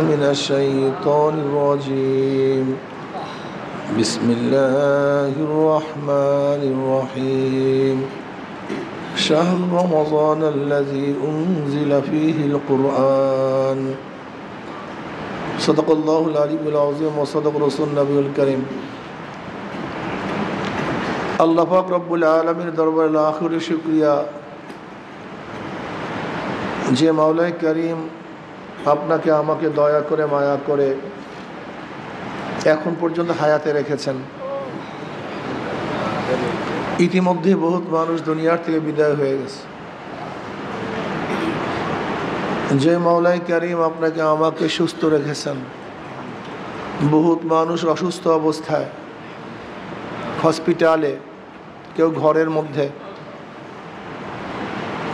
من الشيطان الرجيم بسم الله الرحمن الرحيم شهر رمضان الذي أنزل فيه القرآن صدق الله العلي العظيم وصدق رسول النبي الكريم আল্লাহ পাক রব্বুল আলামিনের দরবারে লাখ শুকরিয়া যে মাওলাই করিম আপনাকে আমাকে দয়া করে মায়া করে এখন পর্যন্ত হায়াতে রেখেছেন। ইতিমধ্যে বহুত মানুষ দুনিয়ার থেকে বিদায় হয়ে গেছে। যে মাওলাই করিম আপনাকে আমাকে সুস্থ রেখেছেন, বহুত মানুষ অসুস্থ অবস্থায় হসপিটালে, কেউ ঘরের মধ্যে,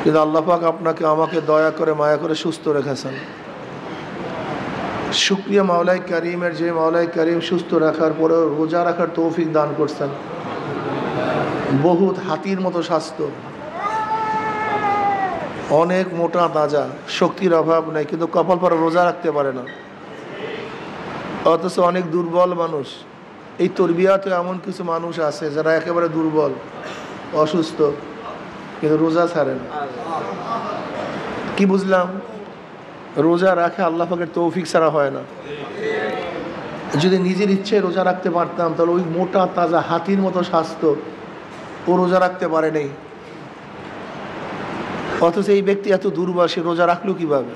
কিন্তু আল্লাহ পাক আপনাকে আমাকে দয়া করে মায়া করে সুস্থ রেখেছেন। শুকরিয়া মাওলাই করিমের, যে মাওলাই করিম সুস্থ রাখার পরেও রোজা রাখার তৌফিক দান করছেন। বহুত হাতির মতো স্বাস্থ্য, অনেক মোটা তাজা, শক্তির অভাব নেই, কিন্তু কপাল পরে রোজা রাখতে পারে না। অথচ অনেক দুর্বল মানুষ। এই তরবিয়াতে এমন কিছু মানুষ আছে যারা একেবারে দুর্বল, অসুস্থ, কিন্তু রোজা ছাড়ে না। কি বুঝলাম? রোজা রাখে আল্লাহ পাকের তৌফিক ছাড়া হয় না। যদি নিজের ইচ্ছে রোজা রাখতে পারতাম, তাহলে ওই মোটা তাজা হাতির মতো স্বাস্থ্য ও রোজা রাখতে পারে নেই। অথচ এই ব্যক্তি এত দুর্বল, সে রোজা রাখলো কিভাবে?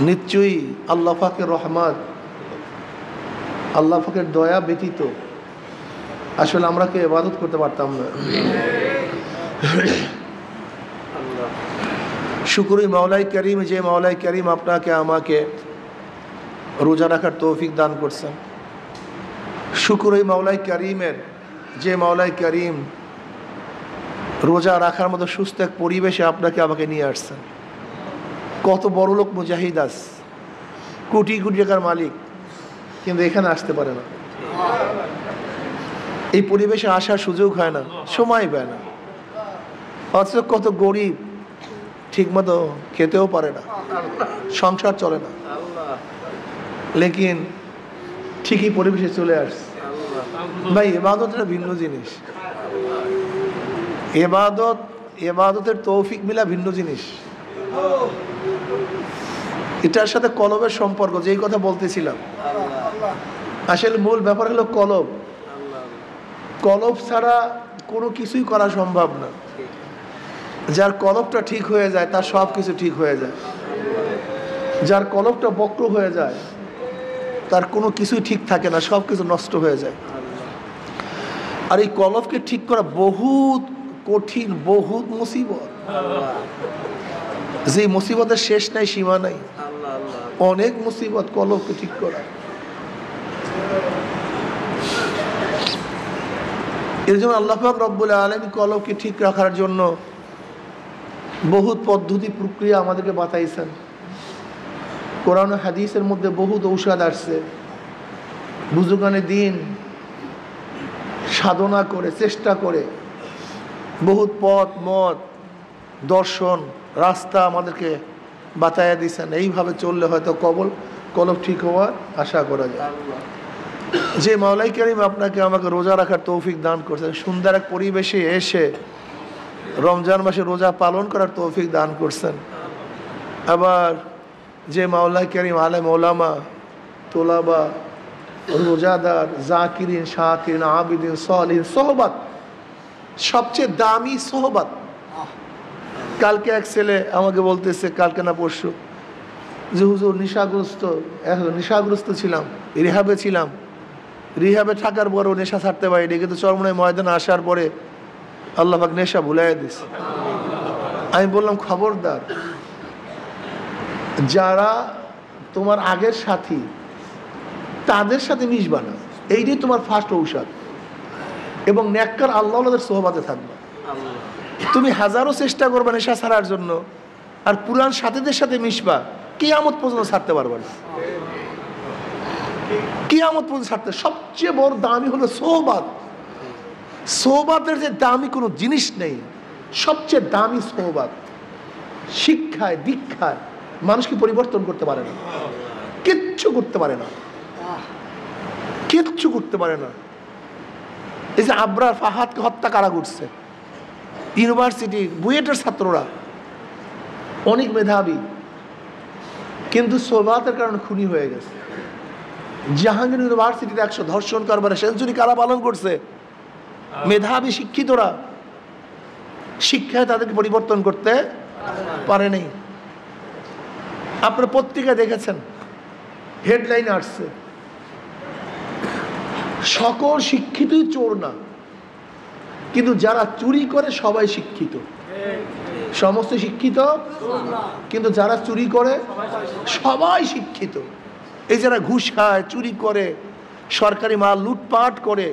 নিশ্চয়ই আল্লাহ পাকের রহমত, আল্লাহ পাকের দয়া ব্যতীত আসলে আমরা কেউ ইবাদত করতে পারতাম না। শুকরিয়া মাওলাই করিম, যে মাওলাই করিম আপনাকে আমাকে রোজা রাখার তৌফিক দান করছেন। শুকরিয়া মাওলাই করিমের, যে মাওলাই করিম রোজা রাখার মতো সুস্থ এক পরিবেশে আপনাকে আমাকে নিয়ে আসছেন। কত বড় লোক মুজাহিদ আস, কোটি কোটি টাকার মালিক, কিন্তু এখানে আসতে পারে না। এই পরিবেশে আসার সুযোগ হয় না, সময় পায় না। অথচ কত গরিব, ঠিক মতো খেতেও পারে না, সংসার চলে না, লেকিন ঠিকই পরিবেশে চলে আসছে। ভাই, ইবাদত একটা ভিন্ন জিনিস। এবাদতের তৌফিক মিলা ভিন্ন জিনিস। এটার সাথে কলবের সম্পর্ক, যেই কথা বলতেছিলাম, আসলে মূল ব্যাপার হলো কলব। কলব ছাড়া কোনো কিছুই করা সম্ভব না। যার কলবটা ঠিক হয়ে যায় তার সব কিছু ঠিক হয়ে যায়। যার কলবটা বক্র হয়ে যায় তার কোনো কিছুই ঠিক থাকে না, সব কিছু নষ্ট হয়ে যায়। আর এই কলবকে ঠিক করা বহুত কঠিন, বহুত মুসিবত। যে মুসিবতের শেষ নাই, সীমা নাই, অনেক মুসিবত কলবকে ঠিক করা। এর জন্য আল্লাহ পাক রব্বুল আলামিন কলবকে ঠিক রাখার জন্য বহুত পদ্ধতি প্রক্রিয়া আমাদেরকে বাতাইছেন। কোরআন ও হাদিসের মধ্যে বহুত ঔষধ আসছে। বুজুর্গানে দিন সাধনা করে, চেষ্টা করে বহুত পথ মত, দর্শন, রাস্তা আমাদেরকে বাতাইয়া দিয়েছেন। এইভাবে চললে হয়তো কলব ঠিক হওয়ার আশা করা যায়। যে মাওলাই করিম আপনাকে আমাকে রোজা রাখার তৌফিক দান করছেন, সুন্দর এক পরিবেশে এসে রমজান মাসে রোজা পালন করার তৌফিক দান করছেন। আবার যে মাওলাই করিম আলেম ওলামা, তোলাবা, রোজাদার, জাকিরিন, শাকিরিন, আবিদিন, সালিহিন, সোহবত, সবচেয়ে দামি সোহবত। কালকে এক ছেলে আমাকে বলতেছে, কালকে না পরশু, যে হুজুর নেশাগ্রস্ত ছিলাম, রিহাবে ছিলাম, রিহাবে থাকার পরও নেশা ছাড়তে পারিনি, কিন্তু চরমনাই ময়দানে আসার পরে আল্লাহ পাক নেশা ভুলাই দিস। আমি বললাম, খবরদার, যারা তোমার আগের সাথী তাদের সাথে মিশবা না। এইটাই তোমার ফার্স্ট ঔষধ। এবং নেককার আল্লাহদের সোহবাতে থাকবে। তুমি হাজারো চেষ্টা করবে নেশা ছাড়ার জন্য, আর পুরান সাথীদের সাথে মিশবা, কিয়ামত পর্যন্ত ছাড়তে পারবে না। কিয়ামত পর্যন্ত ছাড়তে। সবচেয়ে বড় দামি হলো সোহবাত। সোহবাতের যে দামি কোনো জিনিস নেই, সবচেয়ে দামি সোহবাত। শিক্ষায়, দীক্ষায় মানুষকে পরিবর্তন করতে পারে না, কিচ্ছু করতে পারে না, কিচ্ছু করতে পারে না। এই যে আবরার ফাহাদকে হত্যা কারা করছে? ইউনিভার্সিটি বুয়েটের ছাত্ররা, অনেক মেধাবী, কিন্তু সোহবাতের কারণে খুনি হয়ে গেছে। জাহাঙ্গীর ইউনিভার্সিটিতে 100 ধর্ষণ কারবারে সেঞ্চুরি কারা পালন করছে? মেধাবী শিক্ষিতরা। শিক্ষায় তাদেরকে পরিবর্তন করতে পারেনি। আপনারা পত্রিকায় দেখেছেন, হেডলাইন আসছে, সকল শিক্ষিতই চোর না, কিন্তু যারা চুরি করে সবাই শিক্ষিত। সমস্ত শিক্ষিত, কিন্তু যারা চুরি করে সবাই শিক্ষিত। এই যারা ঘুষ খায়, চুরি করে, সরকারি মাল লুটপাট করে,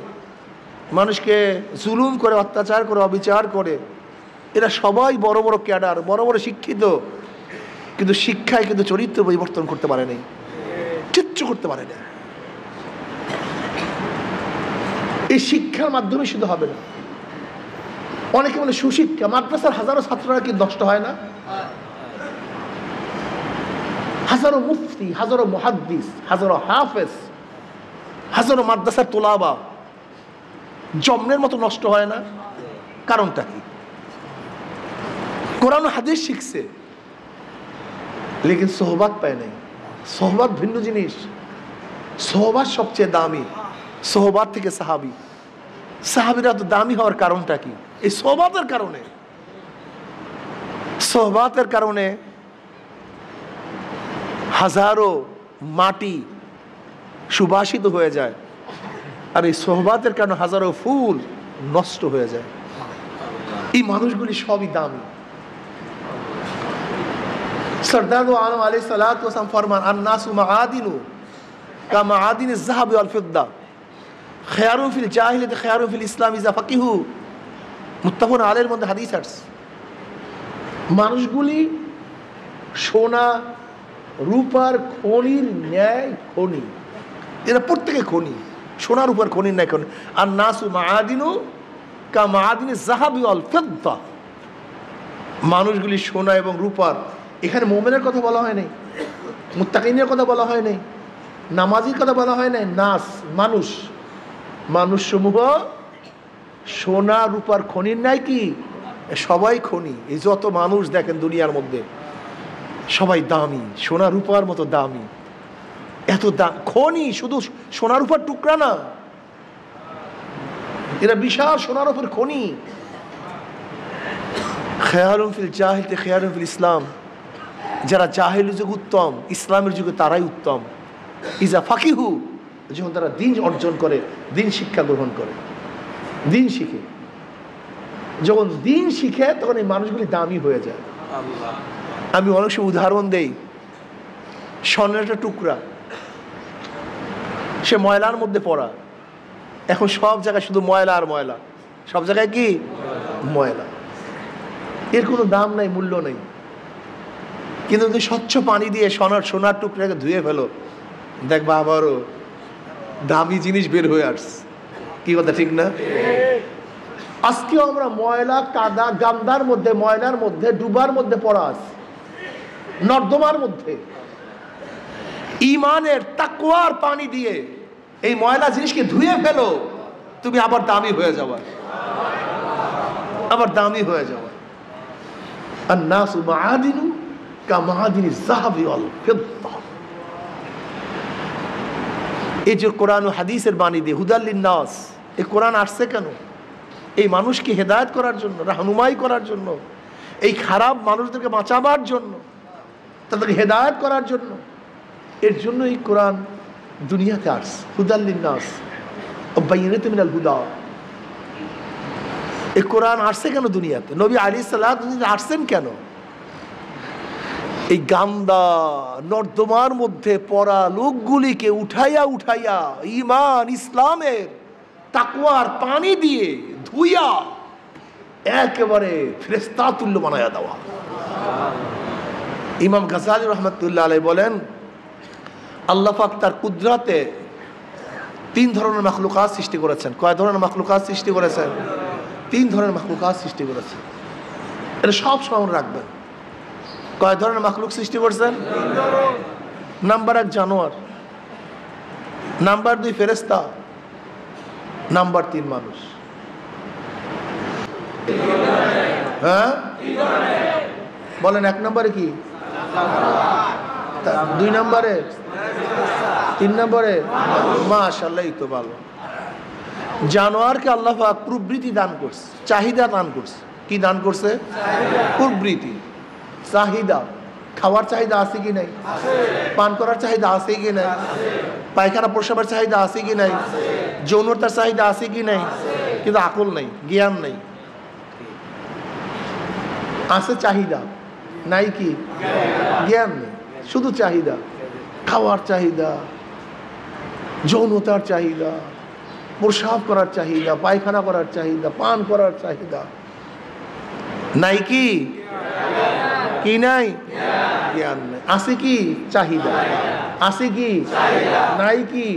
মানুষকে জুলুম করে, অত্যাচার করে, অবিচার করে, এরা সবাই বড় বড় ক্যাডার, বড় বড় শিক্ষিত, কিন্তু শিক্ষায় কিন্তু চরিত্র পরিবর্তন করতে পারে নাই, কিচ্ছু করতে পারে না। এই শিক্ষার মাধ্যমে শুধু হবে না। অনেকে বলে সুশিক্ষা, মাদ্রাসার হাজারো ছাত্ররা কি নষ্ট হয় না? হাজারো মুফতি, হাজারো মুহাদ্দিস, হাজারো হাফেজ, হাজারো মাদ্রাসার তোলাবা জন্মের মতো নষ্ট হয় না? কারণটা কি? কোরআন হাদিস শিখছে, লেকিন সোহবাত পায় নাই। সোহবাত ভিন্ন জিনিস। সোহবাত সবচেয়ে দামি। সোহবাত থেকে সাহাবি, সাহাবিরা তো দামি হওয়ার কারণটা কি? এই সোহবাতের কারণে। সোহবাতের কারণে হাজারো মাটি সুবাসিত হয়ে যায়, আর এই সোহবাতের কারণে হাজারো ফুল নষ্ট হয়ে যায়। এই মানুষগুলি সবই দামি। সরদার আলম আলাইহিস সালাতু ওয়াস সালাম ফরমান, আন-নাসু মাআদিনু কা মাআদিনিজ যাহাবি ওয়াল ফিদ্দা, খায়রুন ফিল জাহিলিয়াতি খায়রুন ফিল ইসলাম ইযা ফাকিহু। মুত্তাফাকুন আলাইহির মধ্যে হাদিস আছে, মানুষগুলি সোনা রূপার খনির ন্যায় খনি। এরা প্রত্যেকে খনি, সোনার উপর খনির ন্যায় খনি। আর নাসু মাআদিনু কা মাআদিনিজ যাহাবি ওয়াল ফিদ্দা, মানুষগুলি সোনা এবং রূপার। এখানে মুমিনের কথা বলা হয় নাই, মুত্তাকিনের কথা বলা হয় নাই, নামাজির কথা বলা হয় নাই। নাস মানুষ, মানুষ সমূহ সোনা রূপার খনির নাই কি? সবাই খনি। এই যত মানুষ দেখেন দুনিয়ার মধ্যে সবাই দামি, সোনা রূপার মতো দামি। এত দাম খনি, শুধু সোনা রূপার টুকরা না, এরা বিশাল সোনা রূপার খনি। খেয়ালুম ফিল জাহিলিয়াতি খেয়ালুম ফিল ইসলাম, যারা জাহিলি যুগ উত্তম, ইসলামের যুগে তারাই উত্তম। ইজা ফাকিহু, যখন তারা দিন অর্জন করে, দিন শিক্ষা গ্রহণ করে, দিন শিখে, যখন দিন শিখে তখন এই মানুষগুলি দামি হয়ে যায়। আমি অনেক সময় উদাহরণ দেই, স্বর্ণের একটা টুকরা, সে ময়লার মধ্যে পড়া, এখন সব জায়গায় শুধু ময়লা আর ময়লা, সব জায়গায় কি ময়লা, এর কোনো দাম নাই, মূল্য নেই। কিন্তু যদি স্বচ্ছ পানি দিয়ে সোনার টুকরাকে ধুয়ে ফেলো, দেখবা আবারও দামি জিনিস বের হয়ে আসছে। কি কথা ঠিক না? আজকেও আমরা ময়লা, কাদা, গান্দার মধ্যে, ময়লার মধ্যে, ডুবার মধ্যে পড়া আছে, নর্দমার মধ্যে। ইমানের তাকওয়ার পানি দিয়ে এই ময়লা জিনিসকে ধুয়ে ফেলো, তুমি আবার দামি হয়ে যাবা, আবার দামি হয়ে যাবা। আন-নাসু মাআদিনু কা মাআদিনিজ যাহাবি ওয়াল ফিদ্দা। এই যে কোরআন ও হাদিসের বাণী দিয়ে হুদাল লিন-নাস, এই কোরআন আসছে কেন? এই মানুষকে হেদায়েত করার জন্য, রাহনুমাই করার জন্য, এই খারাপ মানুষদেরকে বাঁচাবার জন্য, তাদেরকে হেদায়েত করার জন্য। এর জন্য এই কোরআন দুনিয়াতে আসছে, হুদাল লিন-নাস ওয়া বাইয়িনাতিন মিনাল হুদা। এই কোরআন আসছে কেন দুনিয়াতে? নবী আলাইহিস সালাতু ওয়াস সালাম আসছেন কেন? এই গান্দা নর্দমার মধ্যে পড়া লোকগুলিকে উঠাইয়া উঠাইয়া ঈমান, ইসলামের তাকওয়ার পানি দিয়ে ধুইয়া একেবারে ফেরেশতা তুল্য বানায়া দেওয়া। ইমাম গাজ্জালী রাহমাতুল্লাহ আলাইহি বলেন, আল্লাহ পাক তার কুদরতে 3 ধরনের মাখলুকাত সৃষ্টি করেছেন। কয় ধরনের মাখলুকাত সৃষ্টি করেছেন? 3 ধরনের মাখলুকাত সৃষ্টি করেছেন। এটা সব স্মরণ রাখবেন। কয় ধরনের মাখলুক সৃষ্টি করছেন? নাম্বার 1 জানোয়ার, নাম্বার 2 ফেরেশতা, নাম্বার 3 মানুষ। হ্যাঁ বলেন, 1 নম্বরে কি, 2 নম্বরে, 3 নম্বরে? মাশাআল্লাহ, এই তো ভালো। জানোয়ারকে আল্লাহ পাক প্রবৃত্তি দান করছে, চাহিদা দান করছে। কি দান করছে? প্রবৃত্তি, চাহিদা। খাওয়ার চাহিদা আছে কি নাই? পান করার চাহিদা আছে কি নাই? পায়খানা প্রসাবের চাহিদা আছে কি নাই? যৌনতার চাহিদা আছে কি নাই? কিন্তু আকল নাই, জ্ঞান নাই। আছে চাহিদা, নাই কি? জ্ঞান নেই, শুধু চাহিদা। খাওয়ার চাহিদা, যৌনতার চাহিদা, প্রসাব করার চাহিদা, পায়খানা করার চাহিদা, পান করার চাহিদা। নাই কি? কি নাই? জ্ঞান নাই। আছে কি? চাহিদা। আছে কি? নাই কি?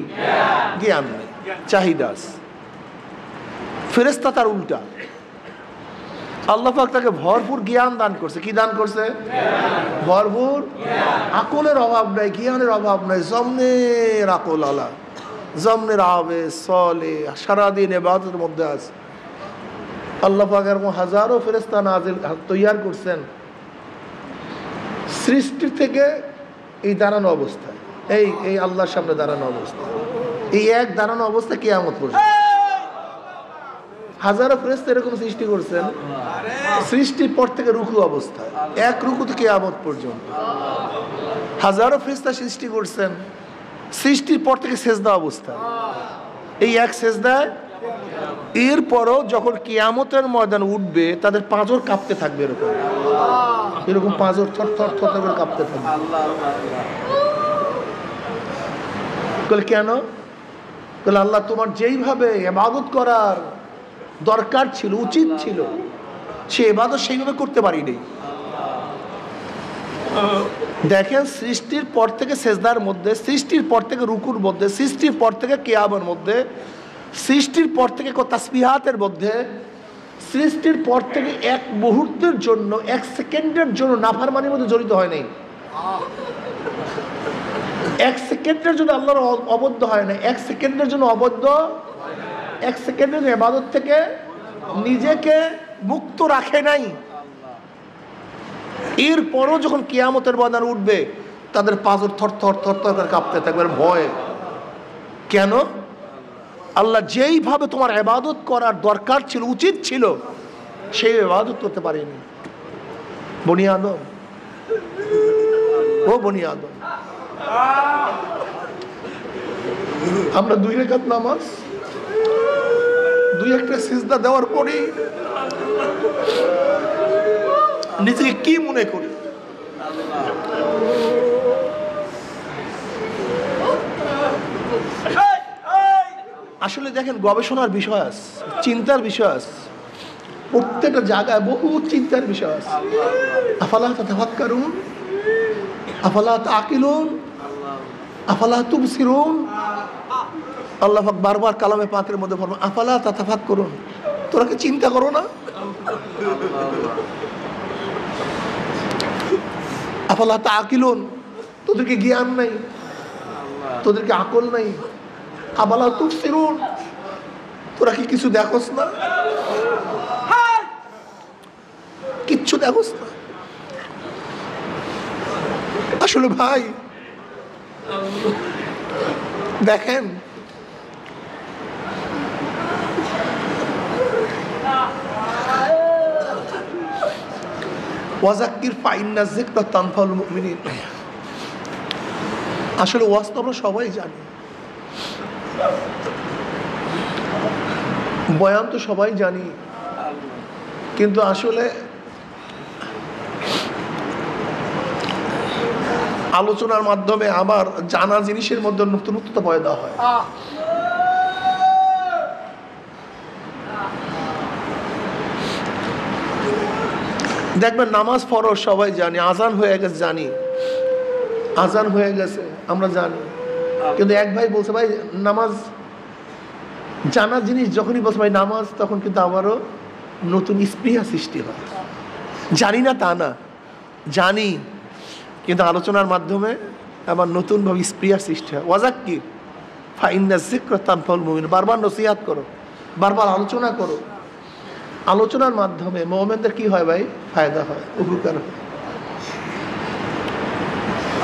জ্ঞান নাই, চাহিদা। ফেরেশতা তার উল্টা, আল্লাহ পাক তাকে ভরপুর জ্ঞান দান করছে। কি দান করছে? ভরপুর আকলের অভাব নাই, জ্ঞানের অভাব নাই। জমনের আকল আলা, জমনের আবে সলে, সারাদিন ইবাদতের মধ্যে আছে। আল্লাহ পাক এরকম হাজারো ফেরেশতা নাজিল তৈয়ার করছেন সৃষ্টির থেকে এই দাঁড়ানো অবস্থায়, এই আল্লাহর সামনে দাঁড়ানো অবস্থা, এই এক দাঁড়ানো অবস্থা কিয়ামত পর্যন্ত। হাজারো ফেরেশতা এরকম সৃষ্টি করছেন সৃষ্টির পর থেকে রুকু অবস্থায়, এক রুকু থেকে কিয়ামত পর্যন্ত। হাজারো ফেরেশতা সৃষ্টি করছেন সৃষ্টির পর থেকে সেজদা অবস্থায়, এই এক সেজদায়। এরপরও যখন কিয়ামতের ময়দান উঠবে তাদের পাঁজর কাঁপতে থাকবে, এরকম এরকম পাঁজর থর থর থর করে কাঁপতে থাকবে। কেন? আল্লাহ তোমার যেইভাবে ইবাদত করার দরকার ছিল, উচিত ছিল, সে ইবাদত সেইভাবে করতে পারিনি। দেখেন, সৃষ্টির পর থেকে সেজদার মধ্যে, সৃষ্টির পর থেকে রুকুর মধ্যে, সৃষ্টির পর থেকে কিয়ামের মধ্যে, সৃষ্টির পর থেকে তাসবিহাতের মধ্যে, সৃষ্টির পর থেকে এক মুহূর্তের জন্য, এক সেকেন্ডের জন্য নাফরমানির মধ্যে জড়িত হয় নাই। এক সেকেন্ডের জন্য আল্লাহর অবদ্ধ হয় না, এক সেকেন্ডের জন্য অবদ্ধ, এক সেকেন্ডের ইবাদত থেকে নিজেকে মুক্ত রাখে নাই। এরপরও যখন কিয়ামতের ময়দান উঠবে তাদের পাঁজর থর থর থর থর করে কাঁপতে থাকবে ভয়। কেন? আল্লাহ যেইভাবে তোমার ইবাদত করার দরকার ছিল, উচিত ছিল, সেই ইবাদত করতে পারেনি। বনি আদম, ও বনি আদম, আমরা 2 রাকাত নামাজ, 2 একটা সিজদা দেওয়ার পরে নিজেকে কি মনে করি? আসলে দেখেন, গবেষণার বিষয় আছে, চিন্তার বিষয় আছে, প্রত্যেকটা জায়গায় বহু চিন্তার বিষয় আছে। আফালা তাতাফাক্কারুন, আফালা তাকিলুন, আফালা তুবসিরুন। আল্লাহ পাক বারবার কালামে পাকের মধ্যে ফরমান, আফালা তাতাফাক্কারুন, তোরা কি চিন্তা করো না? আফালা তাকিলুন, তোদেরকে জ্ঞান নাই, তোদেরকে আকল নাই। আফালা তুবসিরুন, তোরা কি কিছু দেখোস না? কিচ্ছু দেখোস না। আসলে ভাই দেখেন, ওয়াজাক্কির ফাইন্না যিকরা তানফাউল মুমিনিন। আসলে ওয়াজ তো আমরা সবাই জানি, বয়ান তো সবাই জানি, কিন্তু আসলে আলোচনার মাধ্যমে আবার জানা জিনিসের মধ্যে নতুনত্ব পয়দা হয়। দেখবেন, নামাজ ফরজ সবাই জানি, আজান হয়ে গেছে জানি, আজান হয়ে গেছে আমরা জানি, কিন্তু এক ভাই বলছে ভাই নামাজ জানা জিনিস, যখনই বলছে ভাই নামাজ, তখন কিন্তু আবারও নতুন স্পৃহা সৃষ্টি হয়। জানি না তা না, জানি, কিন্তু আলোচনার মাধ্যমে আমার নতুনভাবে স্প্রিয়া সৃষ্টি হয়। ওয়াজাক্কির ফাইন্না যিকরা তানফাউল মুমিনিন, বারবার নসিহত করো, বারবার আলোচনা করো। আলোচনার মাধ্যমে মুমিনদের কি হয় ভাই? ফায়দা হয়, উপকার হয়।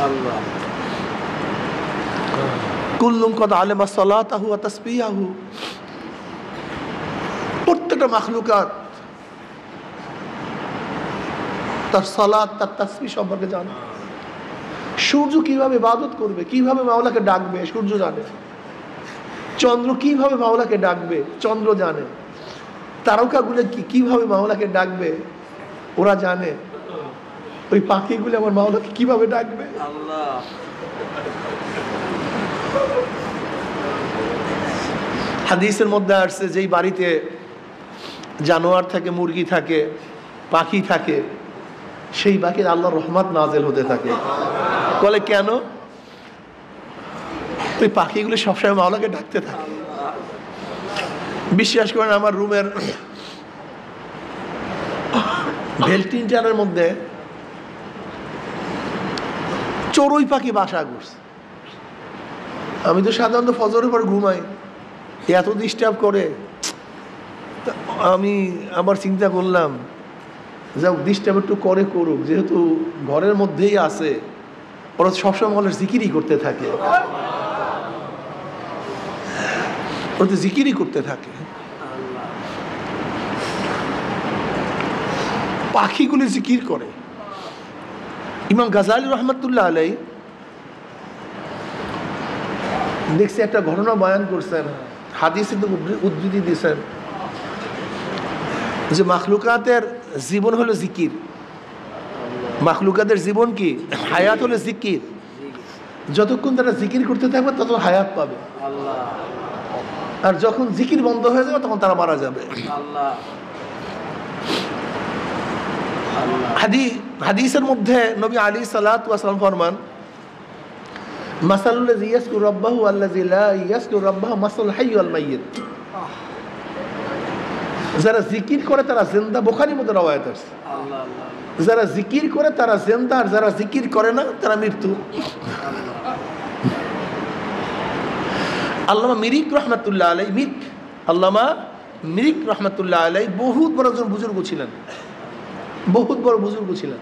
আল্লাহ কুল্লুম কদ আলেমা সালাতাহু ওয়া তাসবিহাহু, প্রত্যেকটা মাখলুকাত তার সালাত, তার তাসবিহ সম্পর্কে জানে। সূর্য কিভাবে ইবাদত করবে, কিভাবে মাওলাকে ডাকবে, সূর্য জানে। চন্দ্র কিভাবে মাওলাকে ডাকবে, চন্দ্র জানে। তারকাগুলো কিভাবে মাওলাকে ডাকবে, ওরা জানে। ওই পাখিগুলো আমার মাওলাকে কিভাবে ডাকবে। আল্লাহ হাদিসের মধ্যে আসছে, যেই বাড়িতে জানোয়ার থাকে, মুরগি থাকে, পাখি থাকে, সেই বাকির আল্লাহর রহমত নাজেল হতে থাকে। বলে কেন? ওই পাখিগুলো সবসময় মাওলাকে ডাকতে থাকে। বিশ্বাস করেন, আমার রুমের ভেন্টিলেটরের মধ্যে চড়ুই পাখি বাসা করছে। আমি তো সাধারণত ফজরের পর ঘুমাই, এত ডিস্টার্ব করে। আমি আবার চিন্তা করলাম, যাক ডিস্টার্ব একটু করে করুক, যেহেতু ঘরের মধ্যেই আছে, ওরা সবসময় বলে জিকিরই করতে থাকে, ওরা তো জিকিরই করতে থাকে। পাখিগুলি জিকির করে। ইমাম গাজালি রহমতুল্লাহ আলাই দেখছি একটা ঘটনা বয়ান করছেন, হাদিসে তো উদ্ধৃতি দিয়েছেন যে মাখলুকাতের জীবন হলো জিকির। মাখলুকাতের জীবন কি? হায়াত হলো জিকির। যতক্ষণ তারা জিকির করতে থাকবে তত হায়াত পাবে, আর যখন জিকির বন্ধ হয়ে যাবে তখন তারা মারা যাবে। হাদিসের মধ্যে নবী আলাইহিস সালাতু ওয়াস সালাম ফরমান, মাসালুল্লাযী ইয়াযকুরু রাব্বাহু ওয়াল্লাযী লা ইয়াযকুরু রাব্বাহু মাসালুল হাইয়্যি ওয়াল মাইয়্যিত। যারা জিকির করে তারা জিন্দা, বুখারীর মধ্যে রওয়ায়াত আছে। যারা জিকির করে তারা জিন্দা, আর যারা জিকির করে না তারা মৃত্যু। আল্লামা মিরিক রহমাতুল্লাহ আলাইহি, আল্লামা মিরিক রহমাতুল্লাহ আলাইহি বহুত বড় একজন বুজুর্গ ছিলেন, বহুত বড় বুজুর্গ ছিলেন।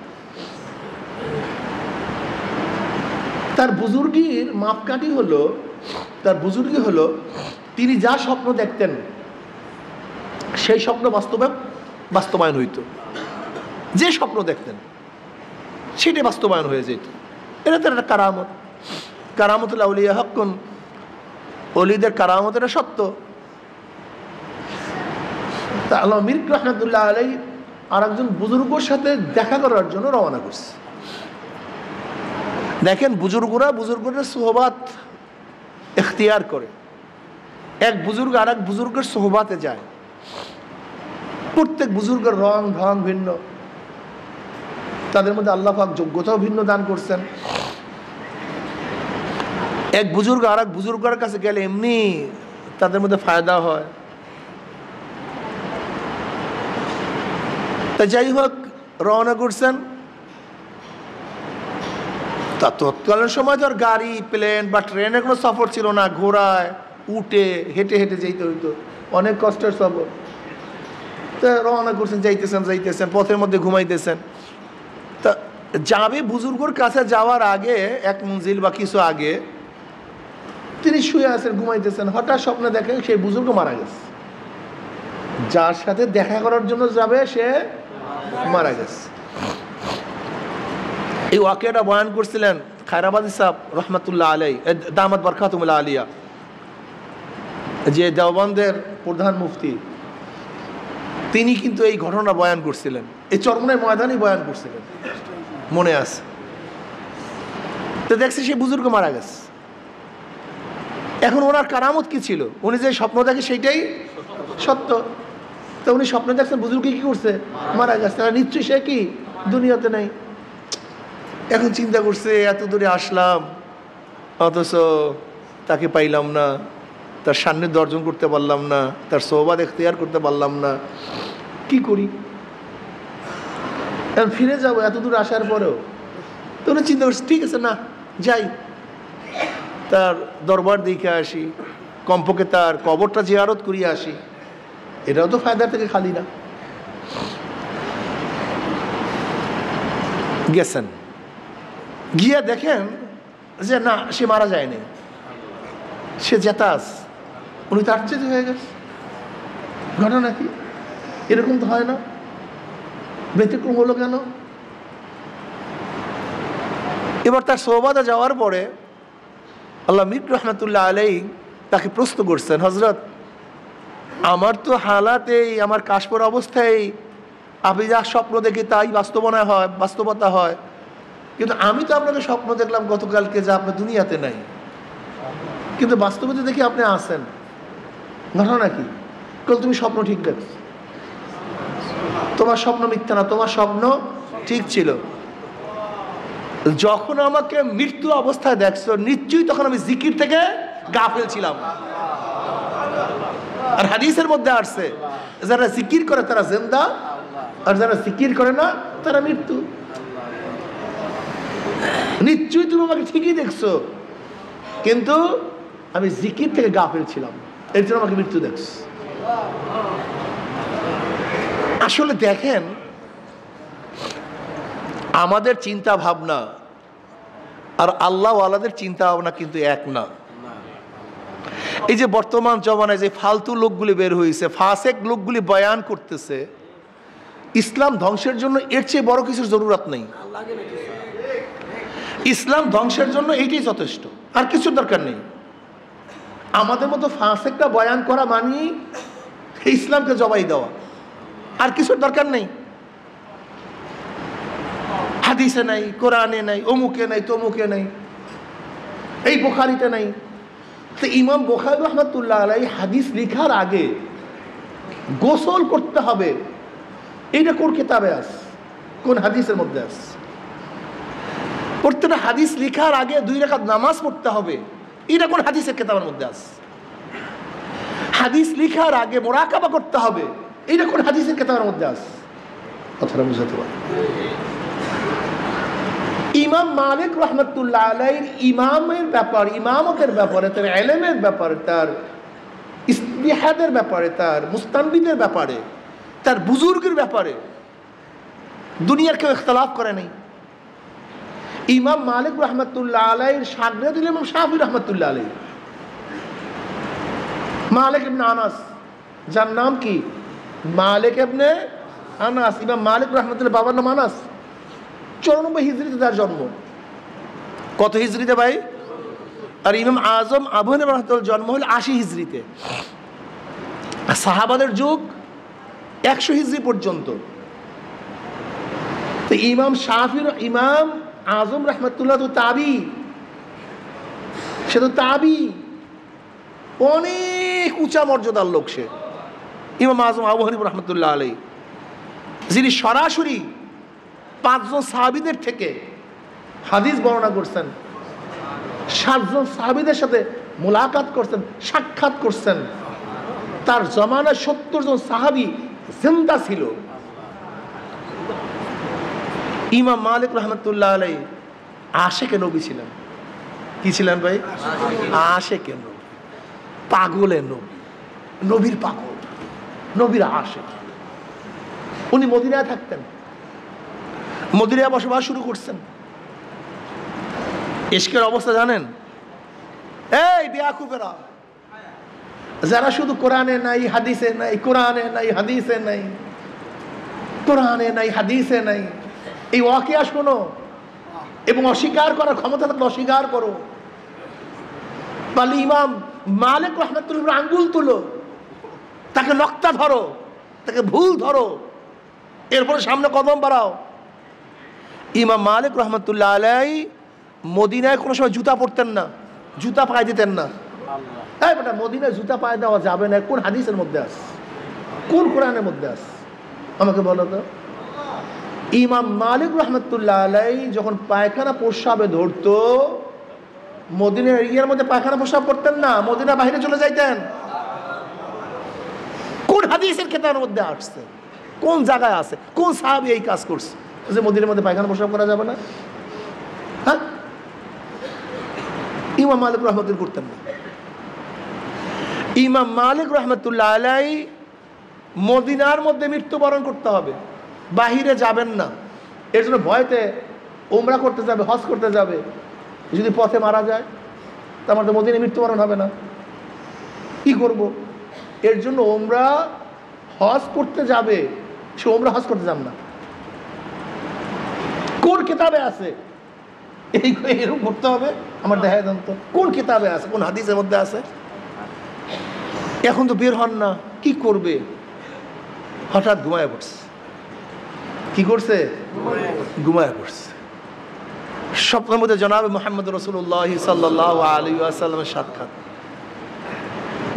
তার বুজুর্গির মাপকাঠি হলো, তার বুজুর্গি হলো, তিনি যা স্বপ্ন দেখতেন সেই স্বপ্ন বাস্তবায়ন হইত। যে স্বপ্ন দেখতেন সেটাই বাস্তবায়ন হয়ে যেত। এটা তো একটা কারামত। কারামতুল আউলিয়া হাক্কুন, ওলিদের কারামত, এটা সত্য। তা আল্লামা মিরিক রহমাতুল্লাহ আলাইহি আর একজন বুজুর্গর সাথে দেখা করার জন্য রওনা করছে। দেখেন, বুজুর্গরা সোহবাত এখতিয়ার করে। এক বুজুর্গ আর এক বুজুর্গের সোহবাতে যায়। প্রত্যেক বুজুর্গের রং ঢং ভিন্ন, তাদের মধ্যে আল্লাহ পাক যোগ্যতাও ভিন্ন দান করছেন। এক বুজুর্গ আর এক বুজুর্গের কাছে গেলে এমনি তাদের মধ্যে ফায়দা হয়। তা যাই হোক, রওনা করছেন। তা তৎকালীন সময় তো আর গাড়ি, প্লেন বা ট্রেনের কোনো সফর ছিল না। ঘোড়ায় উঠে হেঁটে হেঁটে যেতে হইতো, অনেক কষ্টের সফর। তা রওনা করছেন, যাইতেছেন, পথের মধ্যে ঘুমাইতেছেন। তা যাবে বুজুর্গর কাছে যাওয়ার আগে, এক মঞ্জিল বা কিছু আগে তিনি শুয়ে আছেন, ঘুমাইতেছেন। হঠাৎ স্বপ্নে দেখেন সেই বুজুর্গ মারা গেছে। যার সাথে দেখা করার জন্য যাবে সে মারা গেছে। এই ওয়াকিয়াটা বয়ান করছিলেন খায়রাবাদী সাহেব রহমাতুল্লাহ আলাইহি, দামাত বরকাতুহুল আলিয়া, যে দেওবন্দের প্রধান মুফতি। তিনি কিন্তু এই ঘটনা বয়ান করছিলেন, এই চরমনাই ময়দানে বয়ান করছিলেন, মনে আছে। তো দেখছি সেই বুজুর্গ মারা গেছে। এখন ওনার কারামত কি ছিল? উনি যে স্বপ্ন দেখে সেইটাই সত্য। তো উনি স্বপ্ন দেখছেন বুজুর্গ কি করছে? মারা গেছে। তারা নিশ্চয়ই সে কি দুনিয়াতে নেই। এখন চিন্তা করছে, এত দূরে আসলাম অথচ তাকে পাইলাম না, তার সান্নিধ্য অর্জন করতে পারলাম না, তার সোহবাত এখতিয়ার করতে পারলাম না, কি করি? এখন ফিরে যাবো এত দূর আসার পরেও। তো উনি চিন্তা করছে ঠিক আছে না যাই, তার দরবার দেখে আসি, কমপক্ষে তার কবরটা জিয়ারত করিয়ে আসি, এটাও তো ফায়দা থেকে খালি না। গেছেন, গিয়ে দেখেন যে না সে মারা যায়নি, সে জেতাস, উনি তো আশ্চর্য হয়ে গেছে, ঘটনা কি? এরকম তো হয় না, ব্যতিক্রম হলো কেন? এবার তার সোহবাতে যাওয়ার পরে আল্লাহ মীর রহমতুল্লাহ আলাই তাকে প্রশ্ন করছেন, হজরত আমার তো হালাতেই, আমার কাশপর অবস্থায় আপনি যা স্বপ্ন দেখি তাই বাস্তবতা হয়, কিন্তু আমি তো আপনাকে স্বপ্ন দেখলাম গতকালকে যে আপনি দুনিয়াতে নাই, কিন্তু বাস্তবতা দেখি আপনি আছেন, ঘটনা কি? কাল তুমি স্বপ্ন ঠিক দেখছো, তোমার স্বপ্ন মিথ্যা না, তোমার স্বপ্ন ঠিক ছিল। যখন আমাকে মৃত্যু অবস্থায় দেখছো নিশ্চয়ই তখন আমি জিকির থেকে গাফিল ছিলাম। আর হাদিসের মধ্যে আসছে যারা জিকির করে তারা জিন্দা, আর যারা জিকির করে না তারা মৃত্যু। নিশ্চয়ই তুমি আমাকে ঠিকই দেখছো, কিন্তু আমি জিকির থেকে গাফিল ছিলাম, এর জন্য আমাকে মৃত্যু দেখছো। আসলে দেখেন আমাদের চিন্তা ভাবনা আর আল্লাহ ওয়ালাদের চিন্তা ভাবনা কিন্তু এক না। এই যে বর্তমান জমানায় যে ফালতু লোকগুলি বের হয়েছে, ফাসেক লোকগুলি বয়ান করতেছে, ইসলাম ধ্বংসের জন্য এর চেয়ে বড় কিছুর জরুরত নেই। ইসলাম ধ্বংসের জন্য এইটাই যথেষ্ট, আর কিছুর দরকার নেই। আমাদের মতো ফাসেকটা বয়ান করা মানি ইসলামকে জবাই দেওয়া, আর কিছুর দরকার নেই। হাদিসে নাই, কোরআনে নাই, অমুকে নাই, তমুকে নাই, এই বুখারীতে নাই। তো ইমাম বুখারী রহমাতুল্লাহ আলাইহি হাদিস লেখার আগে গোসল করতে হবে, এইটা কোন কিতাবে আছে? কোন হাদিসের মধ্যে আছে? প্রত্যেকটা হাদিস লেখার আগে 2 রাকাত নামাজ পড়তে হবে, এটা কোন হাদিসের কিতাবের মধ্যে আছে? হাদিস লেখার আগে মুরাকাবা করতে হবে, এটা কোন হাদিসের কিতাবের মধ্যে আছে? কথাটা বুঝাতে পারি। ইমাম মালিক রহমতুল্লাহ আলাইহির ইমামের ব্যাপার, ইমামতের ব্যাপারে, তার ইলমের ব্যাপারে, তার ইস্তিহাদের ব্যাপারে, তার মুস্তানবিদের ব্যাপারে, তার বুজুর্গের ব্যাপারে দুনিয়ার কেউ ইখতিলাফ করে নাই। ইমাম মালিক রহমতুল্লাহ আলাইহির শাগির্দ ইমাম শাফি রহমতুল্লাহ আলাইহি, মালিক ইবনে আনাস, যার নাম কি মালিক ইবনে আনাস। ইমাম মালিক রহমতুল্লাহ বাবার নাম আনাস। 94 হিজরিতে তার জন্ম। কত হিজরিতে ভাই? আর ইমাম আজম আবু হানিফা রাহমাতুল্লাহ জন্ম হল 80 হিজরিতে। সাহাবাদের যুগ 100 হিজরি পর্যন্ত। তো ইমাম শাফির, ইমাম আজম রহমতুল্লাহ তো তাবি, সে তো তাবি, অনেক উঁচা মর্যাদার লোক সে। ইমাম আজম আবু হানিফা রহমতুল্লাহ আলাইহি, যিনি সরাসরি 5 জন সাহাবীদের থেকে হাদিস বর্ণনা করছেন, 7 জন সাহাবীদের সাথে মুলাকাত করছেন, সাক্ষাৎ করছেন। তার জমানায় 70 জন সাহাবী জিন্দা ছিল। ইমাম মালিক রহমতুল্লাহ আলাইহি আশেকে নবী ছিলেন। কি ছিলেন ভাই? আশেকে নবী, পাগলে নবী, নবীর পাগল, নবীর আশেক। উনি মদিনায় থাকতেন, মদিনায় বসবাস শুরু করছেন। ইশকের অবস্থা জানেন? এই বেয়াকুফেরা যারা শুধু কোরআনে নাই হাদিসে নাই, কোরআনে নাই হাদিসে নাই, কোরআনে নাই হাদিসে নাই, এই ওয়াকিয়া শোনো এবং অস্বীকার করার ক্ষমতা থাকলে অস্বীকার করো। তাহলে ইমাম মালিক রহমতুল্লাহ আঙ্গুল তুলো, তাকে নক্তা ধরো, তাকে ভুল ধরো, এরপরে সামনে কদম বাড়াও। ইমাম মালিক রহমতুল্লাহ আলাইহি মদিনায় কোনো সময় জুতা পরতেন না, জুতা পায়ে দিতেন না। এই বেটা, মদিনায় জুতা পায়ে দেওয়া যাবে না, কোন হাদিসের মধ্যে আছে? কোন কোরআনের মধ্যে আছে? আমাকে বলো তো। ইমাম মালিক রহমতুল্লাহ আলাইহি যখন পায়খানা প্রস্রাবে ধরতো, মদিনার এরিয়ার মধ্যে পায়খানা প্রস্রাব করতেন না, মদিনার বাইরে চলে যাইতেন। কোন হাদিসের কিতাবের মধ্যে আসছে? কোন জায়গায় আছে? কোন সাহাবী এই কাজ করছে? যে মদিনার মধ্যে পায়খানা প্রস্রাব করা যাবে না? হ্যাঁ, ইমাম মালিক রহমতুল্লাহ করতেন না। ইমাম মালিক রহমতুল্লাহ আলাই মদিনার মধ্যে মৃত্যুবরণ করতে হবে, বাহিরে যাবেন না। এর জন্য ভয়তে উমরা করতে যাবে, হজ করতে যাবে, যদি পথে মারা যায় তা আমার তো মদিনায় মৃত্যুবরণ হবে না, কি করব? এর জন্য উমরা হজ করতে যাবে, সে উমরা হজ করতে যান না। কোন কিতাবে আছে এরকম করতে হবে? আমার দেখা দেন তো কোন কিতাবে আছে, কোন হাদিসের মধ্যে আছে? এখন তো বের হন না, কি করবে? হঠাৎ ঘুমায় পড়ছে। কি করছে? ঘুমায় পড়ছে। স্বপ্নের মধ্যে জনাবে মুহাম্মদ রাসূলুল্লাহ সাল্লাল্লাহু আলাইহি ওয়াসাল্লামের সাক্ষাৎ।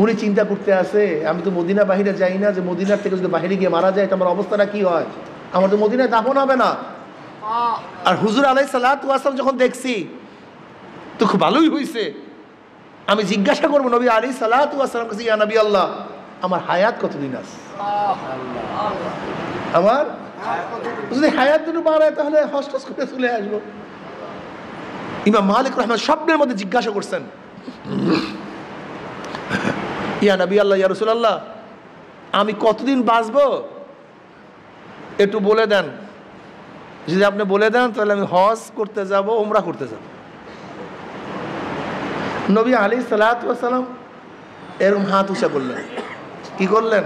উনি চিন্তা করতে আছে, আমি তো মদিনা বাহিরে যাই না, যে মদিনার থেকে যদি বাহিরে গিয়ে মারা যায় তো আমার অবস্থাটা কি হয়? আমার তো মদিনায় দাফন হবে না। আর হুজুর আলাইহিস সালাতু ওয়াস সালাম যখন দেখছি তো খুব ভালোই হয়েছে, আমি জিজ্ঞাসা করবো নবী আলাইহিস সালাতু ওয়াস সালাম কাছে, ইয়া নবী আল্লাহ, আমার হায়াত কতদিন আছে? আমার যদি হায়াত দুটো বাড়ায় তাহলে হজ টজ করে চলে আসবো। ইমাম মালিক রহমান স্বপ্নের মধ্যে জিজ্ঞাসা করছেন, ইয়া নবী আল্লাহ, ইয়া রাসূলুল্লাহ, আমি কতদিন বাঁচবো একটু বলে দেন। যদি আপনি বলে দেন তাহলে আমি হজ করতে যাব, উমরা করতে যাব। নবী আলাইহিস সালাতু ওয়াস সালাম এরকম হাত উঁচা করলেন। কি করলেন?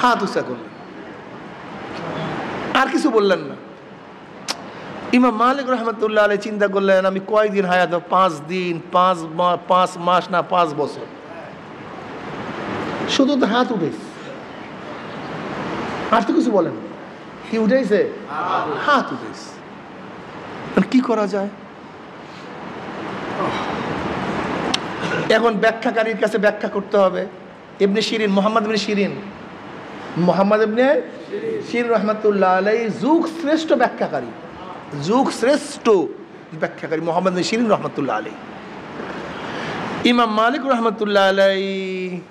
হাত উঁচা করলেন, আর কিছু বললেন না। ইমাম মালিক রহমতুল্লাহ আলাইহি চিন্তা করলেন, আমি কয়দিন হায়াত? 5 দিন, 5 মাস না 5 বছর। শুধু তো হাত উঠেছে, আর তো কিছু বলেন। কি উঠেছে? হাত উঠেছে। কি করা যায়? এখন ব্যাখ্যাকারীর কাছে ব্যাখ্যা করতে হবে। ইবনে শিরিন, মোহাম্মদ ইবনে শিরিন, মোহাম্মদ ইবনে শিরিন রহমতুল্লাহ আলাইহি যুগ শ্রেষ্ঠ ব্যাখ্যাকারী, যুগ শ্রেষ্ঠ ব্যাখ্যাকারী মোহাম্মদ ইবনে শিরিন রহমতুল্লাহ আলাইহি। ইমাম মালিক রহমতুল্লাহ আলাইহি